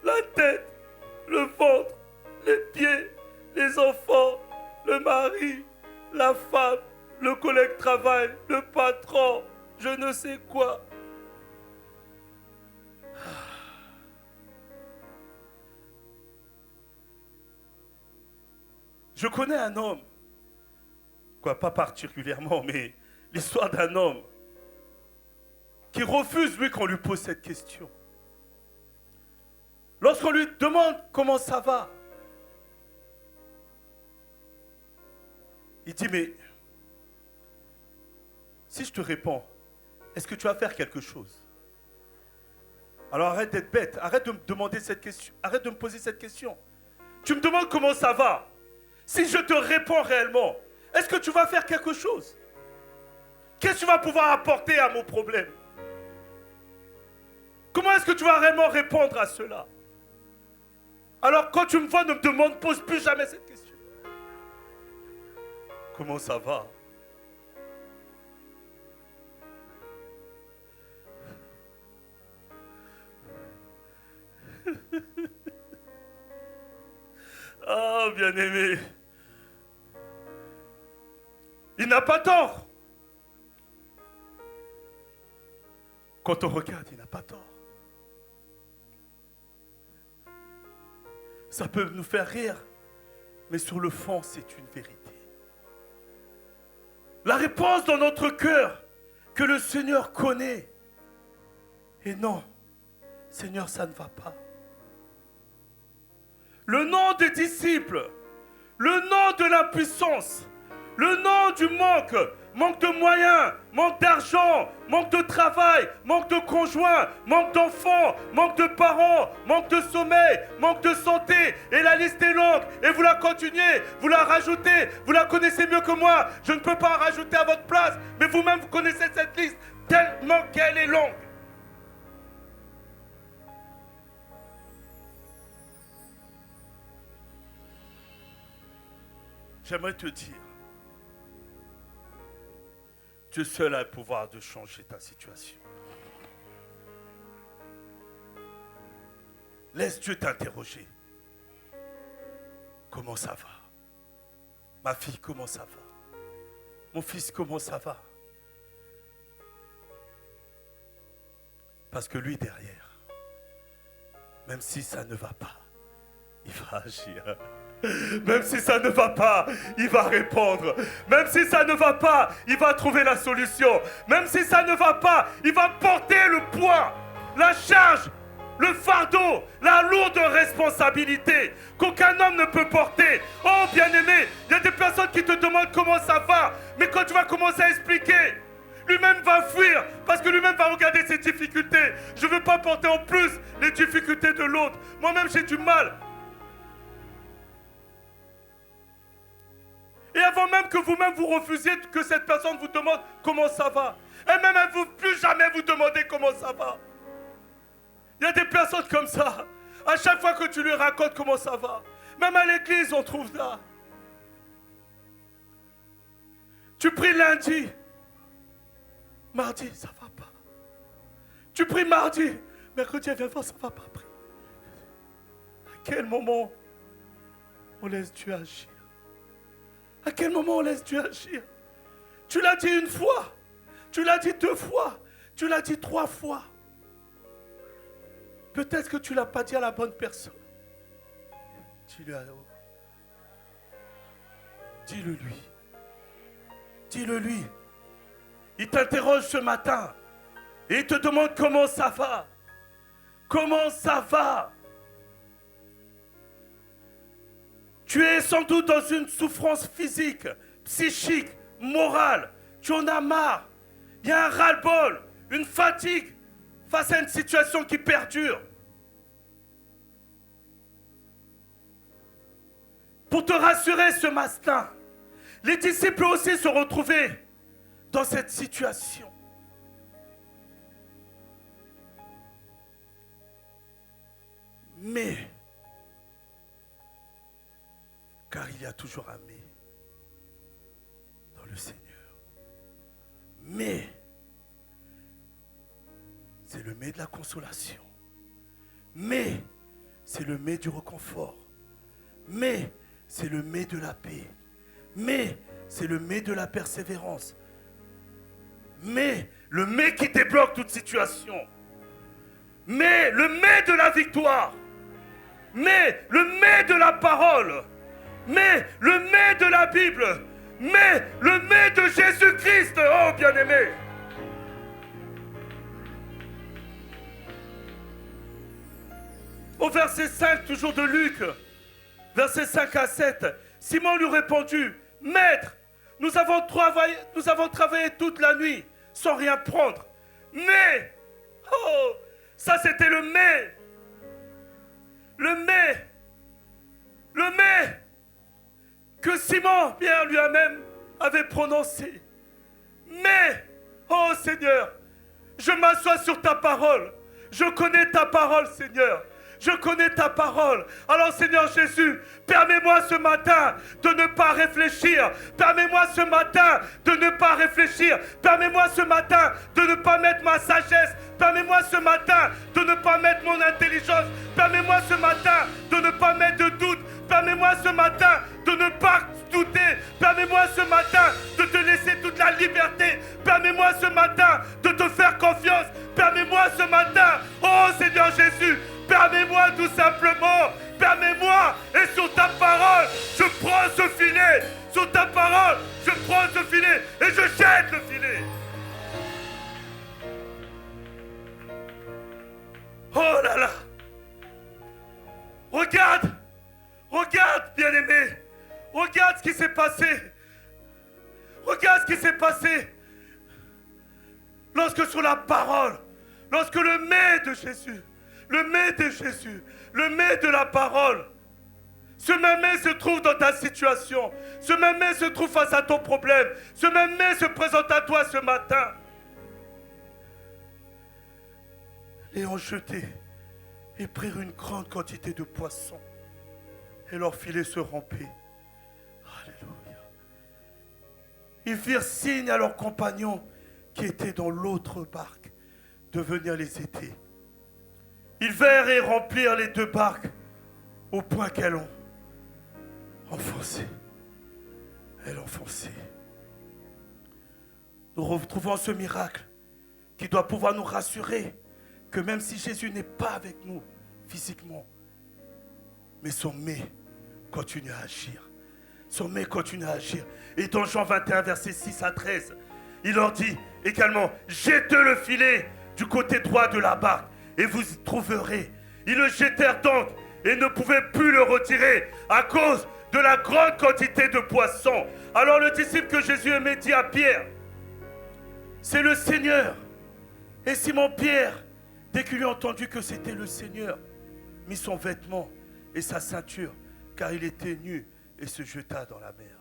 la tête, le ventre, les pieds, les enfants, le mari, la femme, le collègue de travail, le patron, je ne sais quoi. Je connais un homme, quoi, pas particulièrement, mais l'histoire d'un homme qui refuse, lui, qu'on lui pose cette question. Lorsqu'on lui demande comment ça va, il dit, mais si je te réponds, est-ce que tu vas faire quelque chose? Alors arrête d'être bête, arrête de me demander cette question, arrête de me poser cette question. Tu me demandes comment ça va. Si je te réponds réellement, est-ce que tu vas faire quelque chose? Qu'est-ce que tu vas pouvoir apporter à mon problème? Comment est-ce que tu vas réellement répondre à cela? Alors quand tu me vois, ne me pose plus jamais cette question. Comment ça va? Ah, bien-aimé. Il n'a pas tort. Quand on regarde, il n'a pas tort. Ça peut nous faire rire, mais sur le fond, c'est une vérité. La réponse dans notre cœur que le Seigneur connaît. Et non, Seigneur, ça ne va pas. Le nom des disciples, le nom de l'impuissance, le nom du manque, manque de moyens, manque d'argent, manque de travail, manque de conjoint, manque d'enfants, manque de parents, manque de sommeil, manque de santé, et la liste est longue, et vous la continuez, vous la rajoutez, vous la connaissez mieux que moi, je ne peux pas en rajouter à votre place, mais vous-même vous connaissez cette liste tellement qu'elle est longue. J'aimerais te dire, Dieu seul a le pouvoir de changer ta situation. Laisse Dieu t'interroger. Comment ça va? Ma fille, comment ça va? Mon fils, comment ça va? Parce que lui derrière, même si ça ne va pas, il va agir. Même si ça ne va pas, il va répondre. Même si ça ne va pas, il va trouver la solution. Même si ça ne va pas, il va porter le poids, la charge, le fardeau, la lourde responsabilité qu'aucun homme ne peut porter. Oh bien-aimé, il y a des personnes qui te demandent comment ça va, mais quand tu vas commencer à expliquer, lui-même va fuir parce que lui-même va regarder ses difficultés. Je ne veux pas porter en plus les difficultés de l'autre. Moi-même j'ai du mal. Et avant même que vous-même vous refusiez que cette personne vous demande comment ça va, elle-même elle ne veut plus jamais vous demander comment ça va. Il y a des personnes comme ça. À chaque fois que tu lui racontes comment ça va, même à l'église on trouve ça. Tu pries lundi, mardi ça va pas. Tu pries mardi, mercredi viens voir ça va pas. À quel moment on laisse Dieu agir? À quel moment on laisse Dieu agir? Tu l'as dit une fois, tu l'as dit 2 fois, tu l'as dit 3 fois. Peut-être que tu ne l'as pas dit à la bonne personne. Dis-le à eux. Dis-le lui. Dis-le lui. Il t'interroge ce matin et il te demande comment ça va. Comment ça va? Tu es sans doute dans une souffrance physique, psychique, morale. Tu en as marre. Il y a un ras-le-bol, une fatigue face à une situation qui perdure. Pour te rassurer ce matin, les disciples aussi se retrouvaient dans cette situation. Mais, car il y a toujours un mais dans le Seigneur. Mais, c'est le mais de la consolation. Mais, c'est le mais du réconfort. Mais, c'est le mais de la paix. Mais, c'est le mais de la persévérance. Mais, le mais qui débloque toute situation. Mais, le mais de la victoire. Mais, le mais de la parole. Mais, le mais de la Bible. Mais, le mais de Jésus-Christ. Oh, bien-aimé. Au verset 5, toujours de Luc, versets 5 à 7, Simon lui répondit, « Maître, nous avons travaillé toute la nuit sans rien prendre. Mais, oh, ça c'était le mais. Le mais que Simon, Pierre lui-même, avait prononcé. Mais, Oh Seigneur, je m'assois sur ta parole. Je connais ta parole, Seigneur. Je connais ta parole. Alors Seigneur Jésus, permets-moi ce matin de ne pas réfléchir. Permets-moi ce matin de ne pas réfléchir. Permets-moi ce matin de ne pas mettre ma sagesse. Permets-moi ce matin de ne pas mettre mon intelligence. Permets-moi ce matin de ne pas mettre de doute. Permets-moi ce matin de ne pas douter. Permets-moi ce matin de te laisser toute la liberté. Permets-moi ce matin de te faire confiance. Permets-moi ce matin, oh Seigneur Jésus, permets-moi tout simplement, permets-moi, et sur ta parole, je prends ce filet, sur ta parole, je prends ce filet, et je jette le filet. Oh là là, regarde, bien-aimé, regarde ce qui s'est passé, regarde ce qui s'est passé, lorsque sur la parole, lorsque le mets de Jésus, le mets de la parole, ce même mets se trouve dans ta situation, ce même mets se trouve face à ton problème, ce même mets se présente à toi ce matin. Et ont jeté et prirent une grande quantité de poissons, et leur filet se rompit. Alléluia. Ils firent signe à leurs compagnons qui étaient dans l'autre barque de venir les aider. Ils vinrent et remplirent les deux barques au point qu'elles ont enfoncé. Nous retrouvons ce miracle qui doit pouvoir nous rassurer que même si Jésus n'est pas avec nous physiquement, mais son mets continue à agir. Son mets continue à agir. Et dans Jean 21, versets 6 à 13, il leur dit également, jetez le filet du côté droit de la barque et vous y trouverez. Ils le jetèrent donc et ne pouvaient plus le retirer à cause de la grande quantité de poissons. Alors le disciple que Jésus aimait dit à Pierre, c'est le Seigneur. Et Simon-Pierre, dès qu'il eut entendu que c'était le Seigneur, mit son vêtement et sa ceinture, car il était nu, et se jeta dans la mer.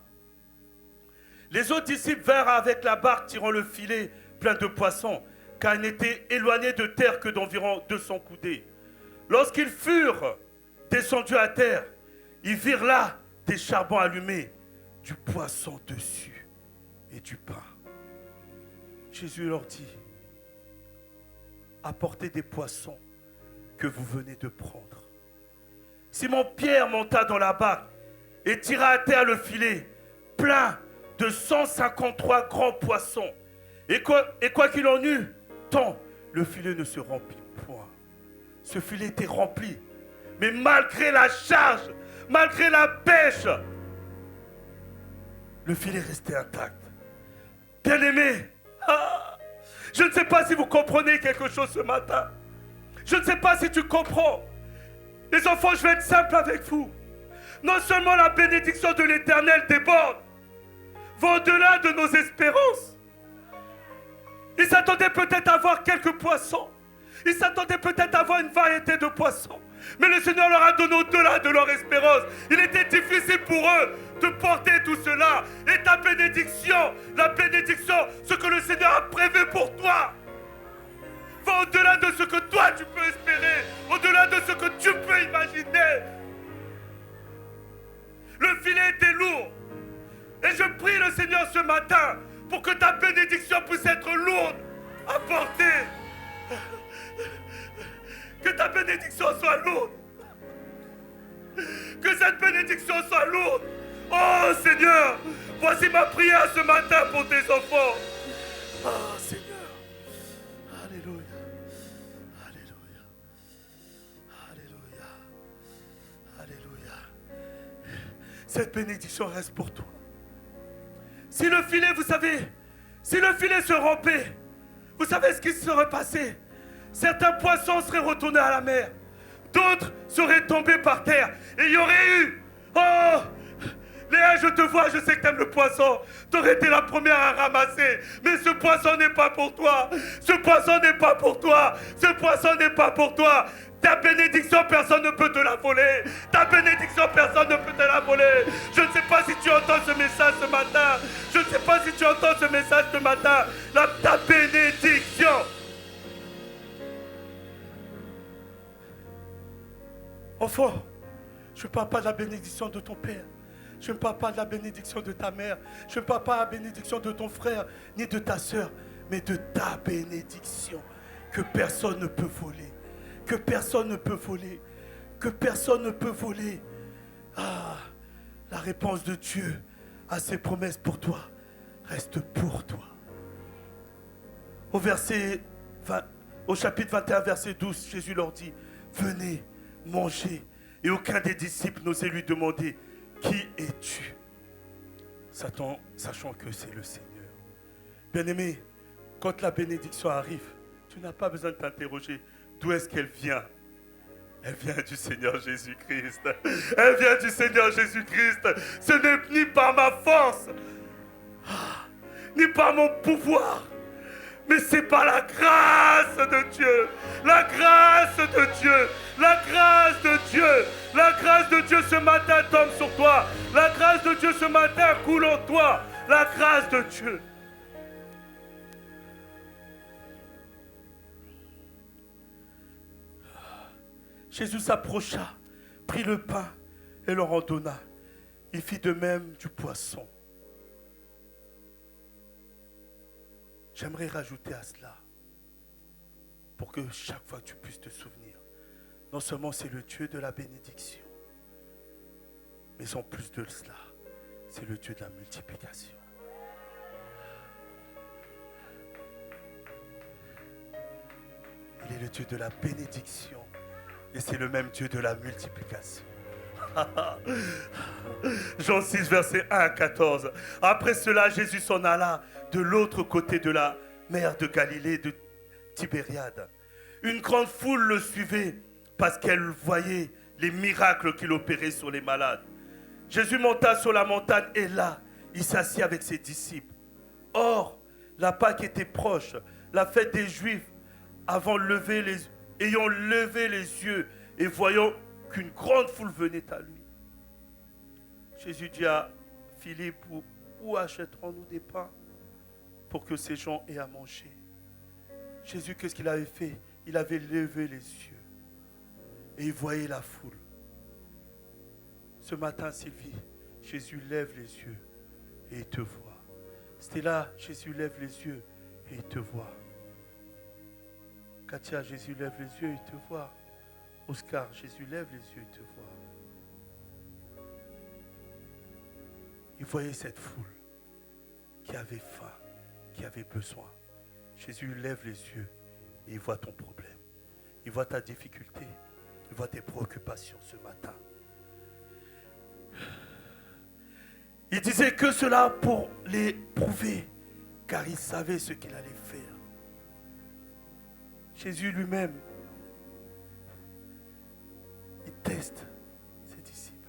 Les autres disciples vinrent avec la barque tirant le filet plein de poissons, car il n'était éloigné de terre que d'environ 200 coudées. Lorsqu'ils furent descendus à terre, ils virent là des charbons allumés, du poisson dessus et du pain. Jésus leur dit, apportez des poissons que vous venez de prendre. Simon-Pierre monta dans la barque et tira à terre le filet plein de 153 grands poissons. Et quoi qu'il en eût, tant le filet ne se remplit point. Ce filet était rempli, mais malgré la charge, malgré la pêche, le filet restait intact. Bien-aimés, je ne sais pas si vous comprenez quelque chose ce matin. Je ne sais pas si tu comprends. Les enfants, je vais être simple avec vous. Non seulement la bénédiction de l'Éternel déborde, va au-delà de nos espérances. Ils s'attendaient peut-être à avoir quelques poissons. Ils s'attendaient peut-être à avoir une variété de poissons. Mais le Seigneur leur a donné au-delà de leur espérance. Il était difficile pour eux de porter tout cela. Et ta bénédiction, la bénédiction, ce que le Seigneur a prévu pour toi, va au-delà de ce que toi tu peux espérer, au-delà de ce que tu peux imaginer. Le filet était lourd. Et je prie le Seigneur ce matin pour que ta bénédiction puisse être lourde à porter. Que ta bénédiction soit lourde. Que cette bénédiction soit lourde. Oh Seigneur, voici ma prière ce matin pour tes enfants. Oh Seigneur. Alléluia. Alléluia. Alléluia. Alléluia. Cette bénédiction reste pour toi. Si le filet, vous savez, si le filet se rompait, vous savez ce qui serait passé? Certains poissons seraient retournés à la mer. D'autres seraient tombés par terre. Et il y aurait eu... Oh Léa, je te vois, je sais que tu aimes le poisson. Tu aurais été la première à ramasser. Mais ce poisson n'est pas pour toi. Ce poisson n'est pas pour toi. Ce poisson n'est pas pour toi. Ta bénédiction, personne ne peut te la voler. Ta bénédiction, personne ne peut te la voler. Je ne sais pas si tu entends ce message ce matin. Je ne sais pas si tu entends ce message ce matin. Ta bénédiction. Enfant, je ne parle pas de la bénédiction de ton père. Je ne parle pas de la bénédiction de ta mère. Je ne parle pas de la bénédiction de ton frère, ni de ta soeur, mais de ta bénédiction que personne ne peut voler. Que personne ne peut voler. Que personne ne peut voler. Ah, la réponse de Dieu à ses promesses pour toi reste pour toi. Au chapitre 21, verset 12, Jésus leur dit, venez, mangez. Et aucun des disciples n'osait lui demander, qui es-tu? Sachant que c'est le Seigneur. Bien-aimé, quand la bénédiction arrive, tu n'as pas besoin de t'interroger d'où est-ce qu'elle vient. Elle vient du Seigneur Jésus-Christ. Elle vient du Seigneur Jésus-Christ. Ce n'est ni par ma force, ni par mon pouvoir, mais c'est par la grâce de Dieu. La grâce de Dieu. La grâce de Dieu. La grâce de Dieu ce matin tombe sur toi. La grâce de Dieu ce matin coule en toi. La grâce de Dieu. Jésus s'approcha, prit le pain et leur en donna. Il fit de même du poisson. J'aimerais rajouter à cela, pour que chaque fois tu puisses te souvenir, non seulement c'est le Dieu de la bénédiction, mais en plus de cela, c'est le Dieu de la multiplication. Il est le Dieu de la bénédiction. Et c'est le même Dieu de la multiplication. Jean 6, verset 1 à 14. Après cela, Jésus s'en alla de l'autre côté de la mer de Galilée, de Tibériade. Une grande foule le suivait parce qu'elle voyait les miracles qu'il opérait sur les malades. Jésus monta sur la montagne et là, il s'assit avec ses disciples. Or, la Pâque était proche, la fête des Juifs, ayant levé les yeux et voyant qu'une grande foule venait à lui. Jésus dit à Philippe, où achèterons-nous des pains pour que ces gens aient à manger? Jésus, qu'est-ce qu'il avait fait? Il avait levé les yeux et il voyait la foule. Ce matin, Sylvie, Jésus lève les yeux et il te voit. Stella, Jésus lève les yeux et il te voit. Katia, Jésus lève les yeux, il te voit. Oscar, Jésus lève les yeux, il te voit. Il voyait cette foule qui avait faim, qui avait besoin. Jésus lève les yeux et il voit ton problème. Il voit ta difficulté. Il voit tes préoccupations ce matin. Il disait que cela pour les prouver, car il savait ce qu'il allait faire. Jésus lui-même, il teste ses disciples.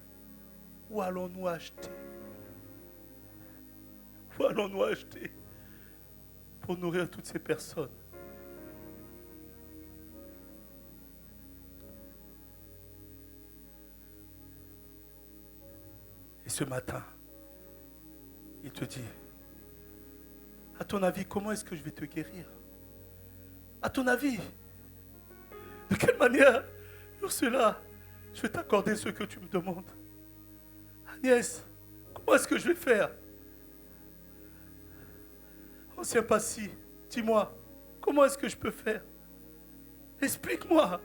Où allons-nous acheter? Où allons-nous acheter pour nourrir toutes ces personnes? Et ce matin, il te dit, à ton avis, comment est-ce que je vais te guérir? À ton avis, de quelle manière, Ursula, je vais t'accorder ce que tu me demandes? Agnès, comment est-ce que je vais faire? Ancien Passy, dis-moi, comment est-ce que je peux faire? Explique-moi.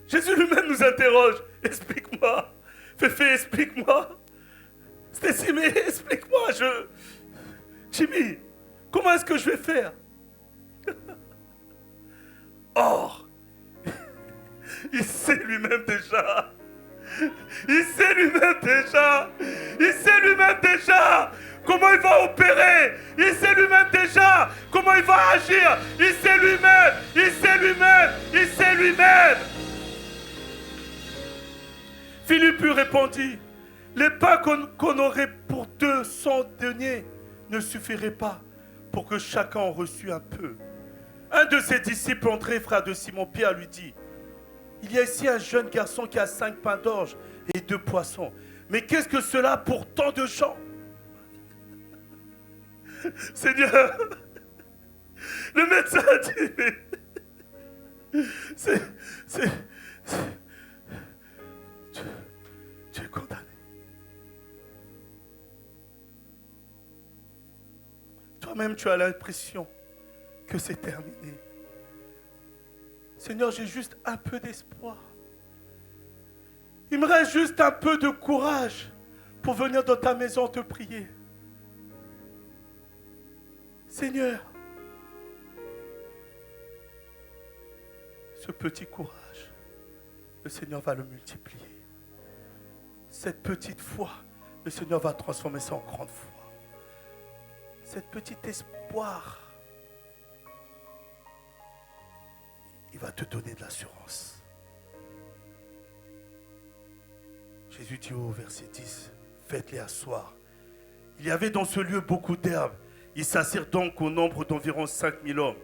Jésus lui-même nous interroge. Explique-moi. Féfé, explique-moi. Stécie, mais explique-moi. Jimmy, comment est-ce que je vais faire? Or, il sait lui-même déjà. Il sait lui-même déjà. Il sait lui-même déjà comment il va opérer. Il sait lui-même déjà comment il va agir. Il sait lui-même. Il sait lui-même. Il sait lui-même. Philippe lui répondit, les pains qu'on aurait pour 200 deniers ne suffiraient pas pour que chacun en reçût un peu. Un de ses disciples, André, frère de Simon-Pierre, lui dit, il y a ici un jeune garçon qui a 5 pains d'orge et 2 poissons. Mais qu'est-ce que cela pour tant de gens? Seigneur, le médecin a dit, tu es condamné. Toi-même, tu as l'impression que c'est terminé. Seigneur, j'ai juste un peu d'espoir. Il me reste juste un peu de courage pour venir dans ta maison te prier. Seigneur, ce petit courage, le Seigneur va le multiplier. Cette petite foi, le Seigneur va transformer ça en grande foi. Cette petite espoir, il va te donner de l'assurance. Jésus dit au verset 10, faites-les asseoir. Il y avait dans ce lieu beaucoup d'herbes. Ils s'assirent donc au nombre d'environ 5000 hommes.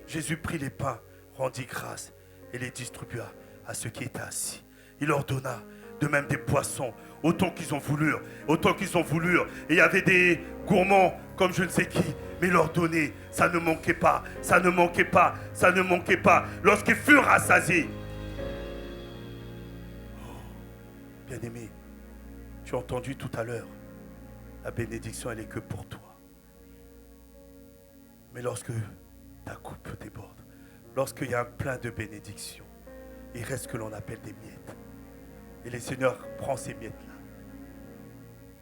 Jésus prit les pains, rendit grâce et les distribua à ceux qui étaient assis. Il leur donna de même des poissons, autant qu'ils en voulurent. Et il y avait des gourmands comme je ne sais qui, mais leur donnait, ça ne manquait pas. Lorsqu'ils furent rassasiés. Oh, bien-aimé, tu as entendu tout à l'heure, la bénédiction, elle est que pour toi. Mais lorsque ta coupe déborde, lorsqu'il y a un plein de bénédictions, il reste ce que l'on appelle des miettes. Et le Seigneur prend ces miettes-là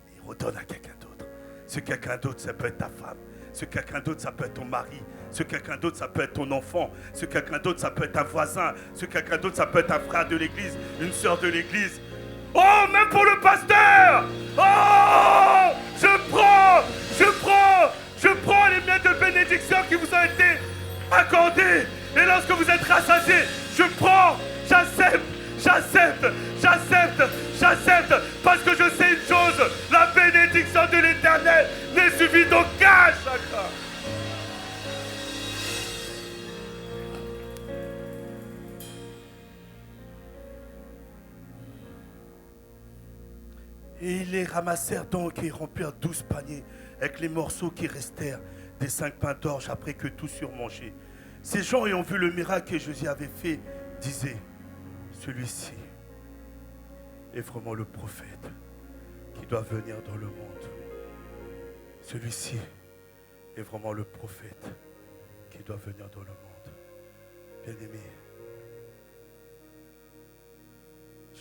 et il redonne à quelqu'un d'autre. Ce quelqu'un d'autre, ça peut être ta femme. Ce quelqu'un d'autre, ça peut être ton mari. Ce quelqu'un d'autre, ça peut être ton enfant. Ce quelqu'un d'autre, ça peut être un voisin. Ce quelqu'un d'autre, ça peut être un frère de l'église, une sœur de l'église. Oh, même pour le pasteur! Oh! Je prends les miettes de bénédiction qui vous ont été accordées. Et lorsque vous êtes rassasiés, je prends, j'accepte, parce que je sais une chose, la bénédiction de l'Éternel n'est suivie d'aucun chacun. Et ils les ramassèrent donc et remplirent 12 paniers avec les morceaux qui restèrent des 5 pains d'orge après que tous eurent mangé. Ces gens ayant vu le miracle que Jésus avait fait, disaient, celui-ci est vraiment le prophète qui doit venir dans le monde. Celui-ci est vraiment le prophète qui doit venir dans le monde. Bien-aimé,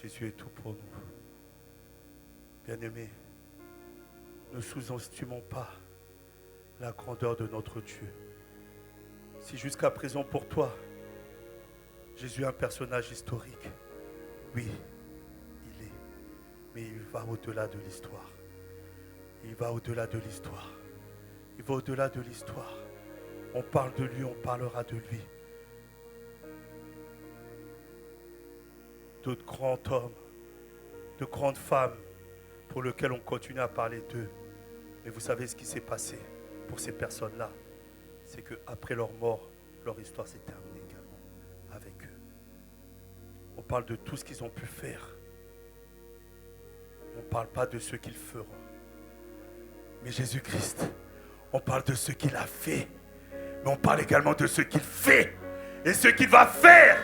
Jésus est tout pour nous. Bien-aimé, ne sous-estimons pas la grandeur de notre Dieu. Si jusqu'à présent pour toi, Jésus est un personnage historique, oui, il est, mais il va au-delà de l'histoire. Il va au-delà de l'histoire. Il va au-delà de l'histoire. On parle de lui, on parlera de lui. D'autres grands hommes, de grandes femmes pour lesquelles on continue à parler d'eux. Mais vous savez ce qui s'est passé pour ces personnes-là, c'est qu'après leur mort, leur histoire s'est terminée également avec eux. On parle de tout ce qu'ils ont pu faire. On ne parle pas de ce qu'ils feront. Mais Jésus-Christ, on parle de ce qu'il a fait. Mais on parle également de ce qu'il fait et ce qu'il va faire.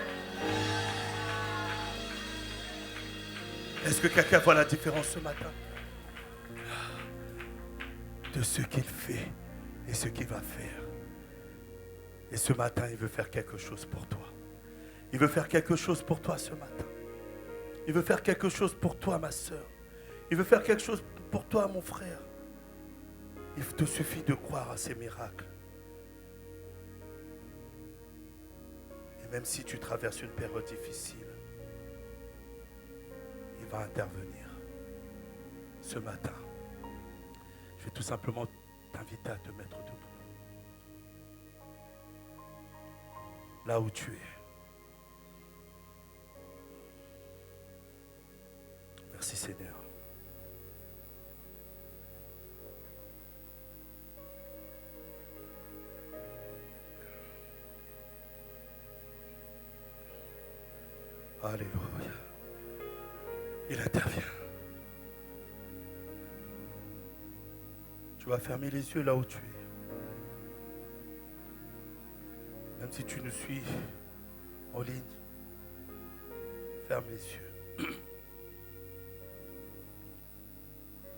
Est-ce que quelqu'un voit la différence ce matin? De ce qu'il fait et ce qu'il va faire. Et ce matin, il veut faire quelque chose pour toi. Il veut faire quelque chose pour toi ce matin. Il veut faire quelque chose pour toi, ma soeur. Il veut faire quelque chose pour toi, mon frère. Il te suffit de croire à ces miracles. Et même si tu traverses une période difficile, il va intervenir. Ce matin, je vais tout simplement t'inviter à te mettre debout. Là où tu es. Merci Seigneur. Alléluia. Il intervient. Tu vas fermer les yeux là où tu es. Si tu nous suis en ligne, ferme les yeux.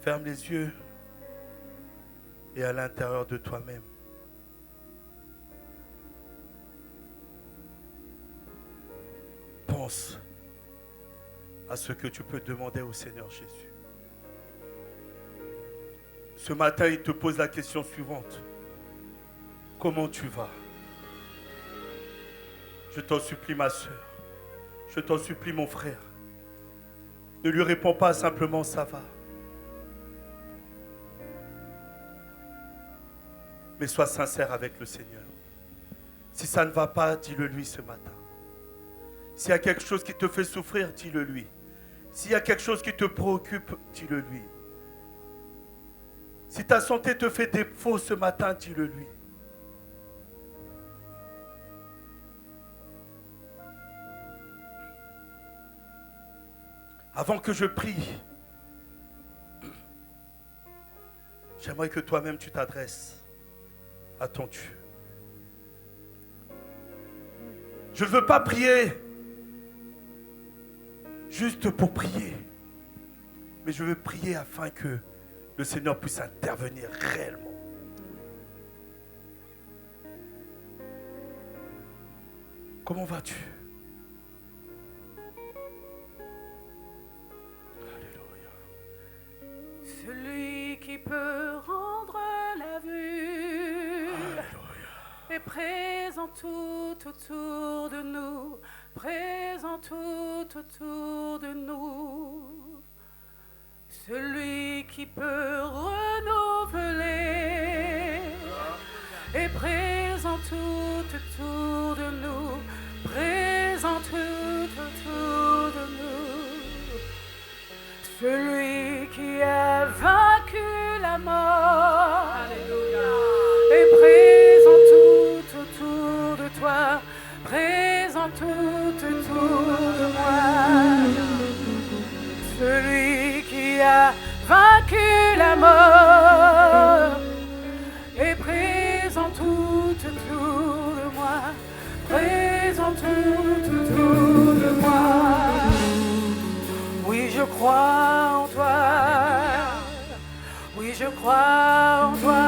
Ferme les yeux et à l'intérieur de toi-même, pense à ce que tu peux demander au Seigneur Jésus. Ce matin, il te pose la question suivante. Comment tu vas? Je t'en supplie, ma soeur. Je t'en supplie, mon frère. Ne lui réponds pas simplement ça va. Mais sois sincère avec le Seigneur. Si ça ne va pas, dis-le lui ce matin. S'il y a quelque chose qui te fait souffrir, dis-le lui. S'il y a quelque chose qui te préoccupe, dis-le lui. Si ta santé te fait défaut ce matin, dis-le lui. Avant que je prie, j'aimerais que toi-même tu t'adresses à ton Dieu. Je ne veux pas prier juste pour prier, mais je veux prier afin que le Seigneur puisse intervenir réellement. Comment vas-tu? Celui qui peut rendre la vue est présent tout autour de nous, présent tout autour de nous. Celui qui peut renouveler est présent tout autour de nous, présent tout autour de nous. Celui qui a vaincu la mort est présent tout autour de toi, présent tout autour de moi. Celui qui a vaincu la mort est présent tout autour de moi, présent tout autour de moi. Oui, je crois en toi. Oui, je crois en toi.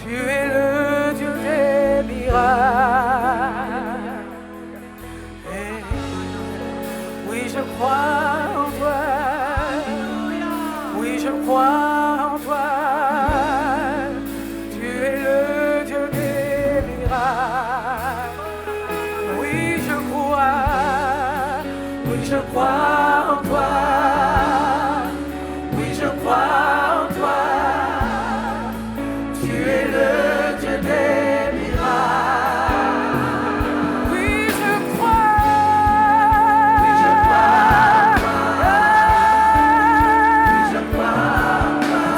Tu es le Dieu des miracles. Et oui, je crois en toi. Oui, je crois en toi. Tu es le Dieu des miracles. Oui, je crois. Oui, je crois en toi. Oui, je crois en toi. Tu es le Dieu des miracles. Oui, je crois. Oui, je crois en toi. Oui, je crois en toi.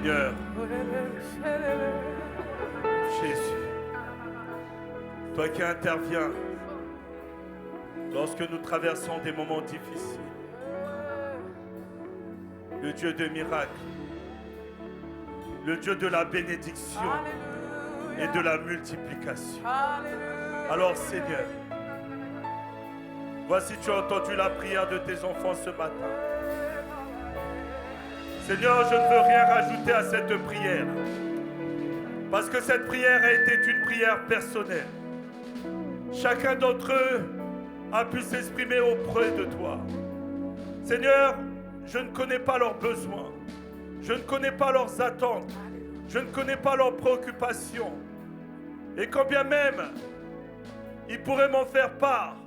Seigneur, Jésus, toi qui interviens lorsque nous traversons des moments difficiles, le Dieu de miracles, le Dieu de la bénédiction et de la multiplication. Alors Seigneur, voici tu as entendu la prière de tes enfants ce matin. Seigneur, je ne veux rien rajouter à cette prière, parce que cette prière a été une prière personnelle. Chacun d'entre eux a pu s'exprimer auprès de toi. Seigneur, je ne connais pas leurs besoins, je ne connais pas leurs attentes, je ne connais pas leurs préoccupations. Et quand bien même ils pourraient m'en faire part,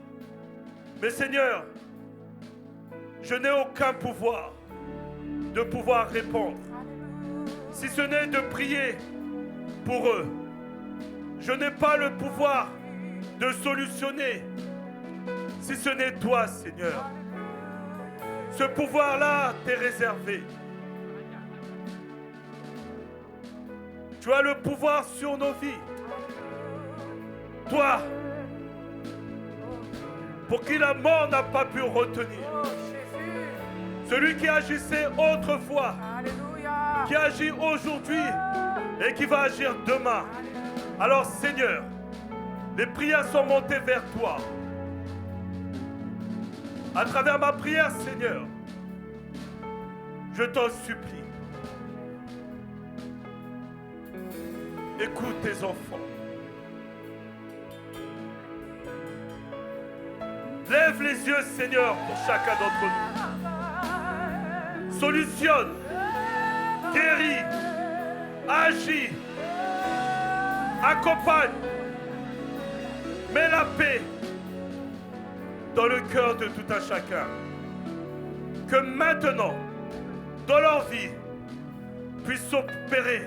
mais Seigneur, je n'ai aucun pouvoir de pouvoir répondre, si ce n'est de prier pour eux. Je n'ai pas le pouvoir de solutionner, si ce n'est toi, Seigneur. Ce pouvoir-là t'est réservé. Tu as le pouvoir sur nos vies. Toi, pour qui la mort n'a pas pu retenir. Celui qui agissait autrefois, qui agit aujourd'hui et qui va agir demain. Alors Seigneur, les prières sont montées vers toi. À travers ma prière, Seigneur, je t'en supplie. Écoute tes enfants. Lève les yeux, Seigneur, pour chacun d'entre nous. Solutionne, guéris, agis, accompagne, mets la paix dans le cœur de tout un chacun. Que maintenant, dans leur vie, puissent s'opérer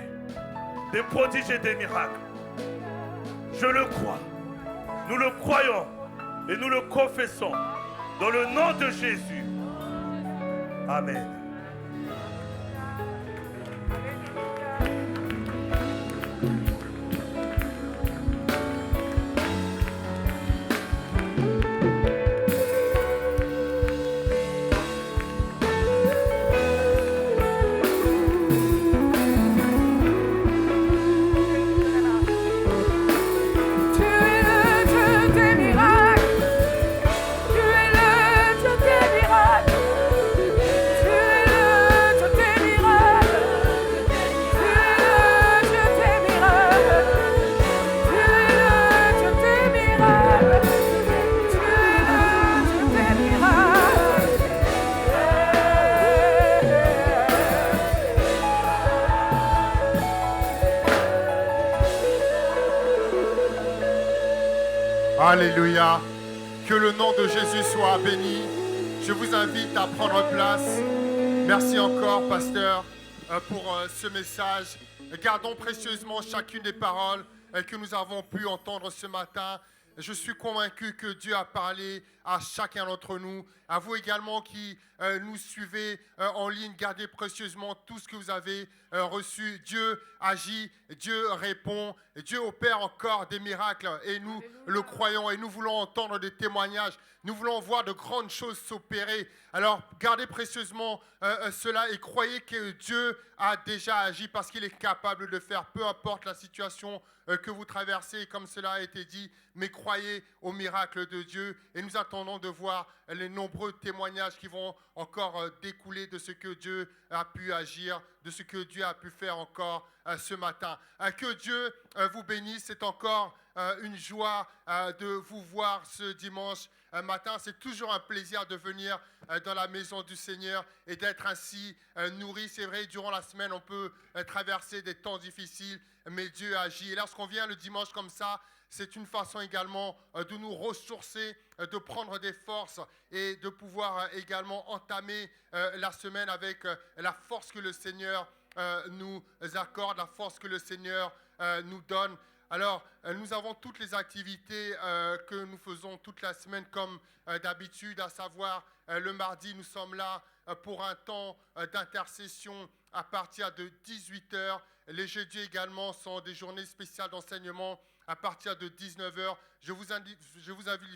des prodiges et des miracles. Je le crois, nous le croyons et nous le confessons dans le nom de Jésus. Amen. Alléluia. Que le nom de Jésus soit béni. Je vous invite à prendre place. Merci encore, pasteur, pour ce message. Gardons précieusement chacune des paroles que nous avons pu entendre ce matin. Je suis convaincu que Dieu a parlé à chacun d'entre nous. À vous également qui nous suivez en ligne, gardez précieusement tout ce que vous avez reçu. Dieu agit, Dieu répond, Dieu opère encore des miracles et nous le croyons et nous voulons entendre des témoignages. Nous voulons voir de grandes choses s'opérer. Alors gardez précieusement cela et croyez que Dieu a déjà agi parce qu'il est capable de faire, peu importe la situation que vous traversez, comme cela a été dit, mais croyez au miracle de Dieu et nous attendons de voir les nombreux témoignages qui vont encore découler de ce que Dieu a pu agir, de ce que Dieu a pu faire encore ce matin. Que Dieu vous bénisse, c'est encore une joie de vous voir ce dimanche matin. C'est toujours un plaisir de venir dans la maison du Seigneur et d'être ainsi nourri. C'est vrai, durant la semaine, on peut traverser des temps difficiles, mais Dieu agit. Et lorsqu'on vient le dimanche comme ça, c'est une façon également de nous ressourcer, de prendre des forces et de pouvoir également entamer la semaine avec la force que le Seigneur nous accorde, la force que le Seigneur nous donne. Alors, nous avons toutes les activités que nous faisons toute la semaine comme d'habitude, à savoir le mardi, nous sommes là pour un temps d'intercession à partir de 18h. Les jeudis également sont des journées spéciales d'enseignement à partir de 19h. Je vous invite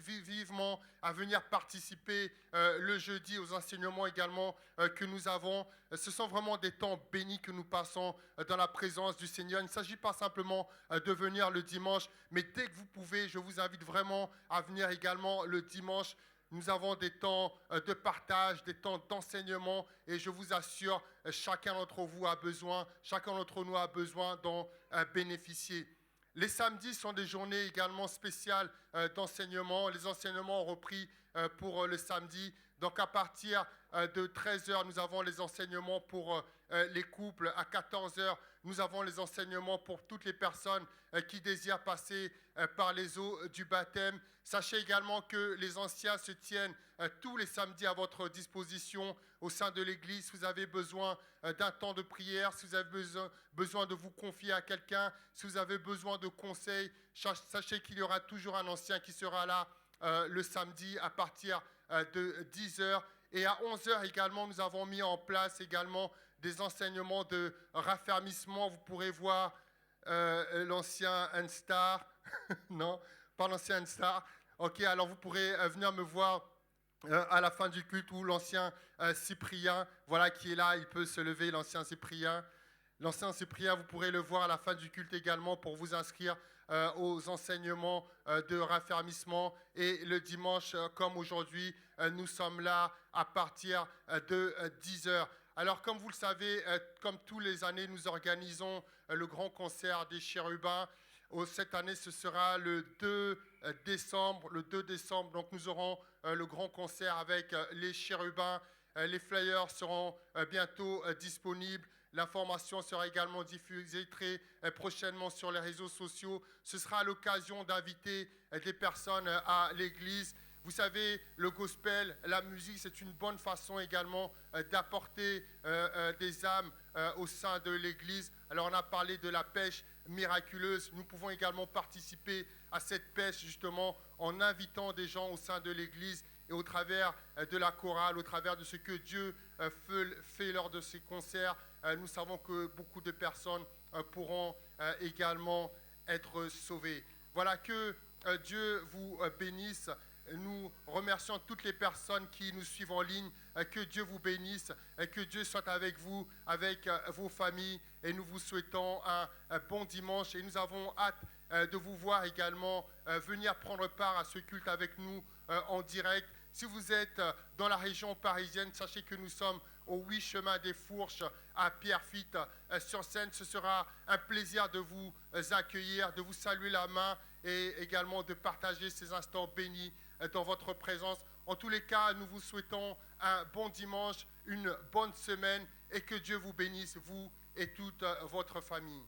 vivement à venir participer le jeudi aux enseignements également que nous avons. Ce sont vraiment des temps bénis que nous passons dans la présence du Seigneur. Il ne s'agit pas simplement de venir le dimanche, mais dès que vous pouvez, je vous invite vraiment à venir également le dimanche. Nous avons des temps de partage, des temps d'enseignement et je vous assure, chacun d'entre vous a besoin, chacun d'entre nous a besoin d'en bénéficier. Les samedis sont des journées également spéciales d'enseignement. Les enseignements ont repris pour le samedi. Donc à partir de 13h, nous avons les enseignements pour les couples. À 14h, nous avons les enseignements pour toutes les personnes qui désirent passer par les eaux du baptême. Sachez également que les anciens se tiennent tous les samedis à votre disposition au sein de l'Église. Si vous avez besoin d'un temps de prière, si vous avez besoin de vous confier à quelqu'un, si vous avez besoin de conseils, sachez qu'il y aura toujours un ancien qui sera là le samedi à partir de 10h. Et à 11h également, nous avons mis en place également des enseignements de raffermissement. Vous pourrez voir l'ancien N-Star. Non, pas l'ancien N-Star. Ok, alors vous pourrez venir me voir à la fin du culte où l'ancien Cyprien, voilà qui est là, il peut se lever, l'ancien Cyprien. L'ancien Cyprien, vous pourrez le voir à la fin du culte également pour vous inscrire aux enseignements de raffermissement. Et le dimanche, comme aujourd'hui, nous sommes là à partir de 10h. Alors, comme vous le savez, comme tous les années, nous organisons le grand concert des chérubins. Cette année, ce sera le 2 décembre. Le 2 décembre, donc nous aurons le grand concert avec les chérubins. Les flyers seront bientôt disponibles. L'information sera également diffusée très prochainement sur les réseaux sociaux. Ce sera l'occasion d'inviter des personnes à l'église. Vous savez, le gospel, la musique, c'est une bonne façon également d'apporter des âmes au sein de l'église. Alors on a parlé de la pêche miraculeuse. Nous pouvons également participer à cette pêche justement en invitant des gens au sein de l'église et au travers de la chorale, au travers de ce que Dieu fait lors de ces concerts. Nous savons que beaucoup de personnes pourront également être sauvées. Voilà, que Dieu vous bénisse. Nous remercions toutes les personnes qui nous suivent en ligne. Que Dieu vous bénisse, que Dieu soit avec vous, avec vos familles. Et nous vous souhaitons un bon dimanche. Et nous avons hâte de vous voir également venir prendre part à ce culte avec nous en direct. Si vous êtes dans la région parisienne, sachez que nous sommes au 8 chemin des Fourches à Pierrefitte sur Seine. Ce sera un plaisir de vous accueillir, de vous saluer la main et également de partager ces instants bénis dans votre présence. En tous les cas, nous vous souhaitons un bon dimanche, une bonne semaine et que Dieu vous bénisse, vous et toute votre famille.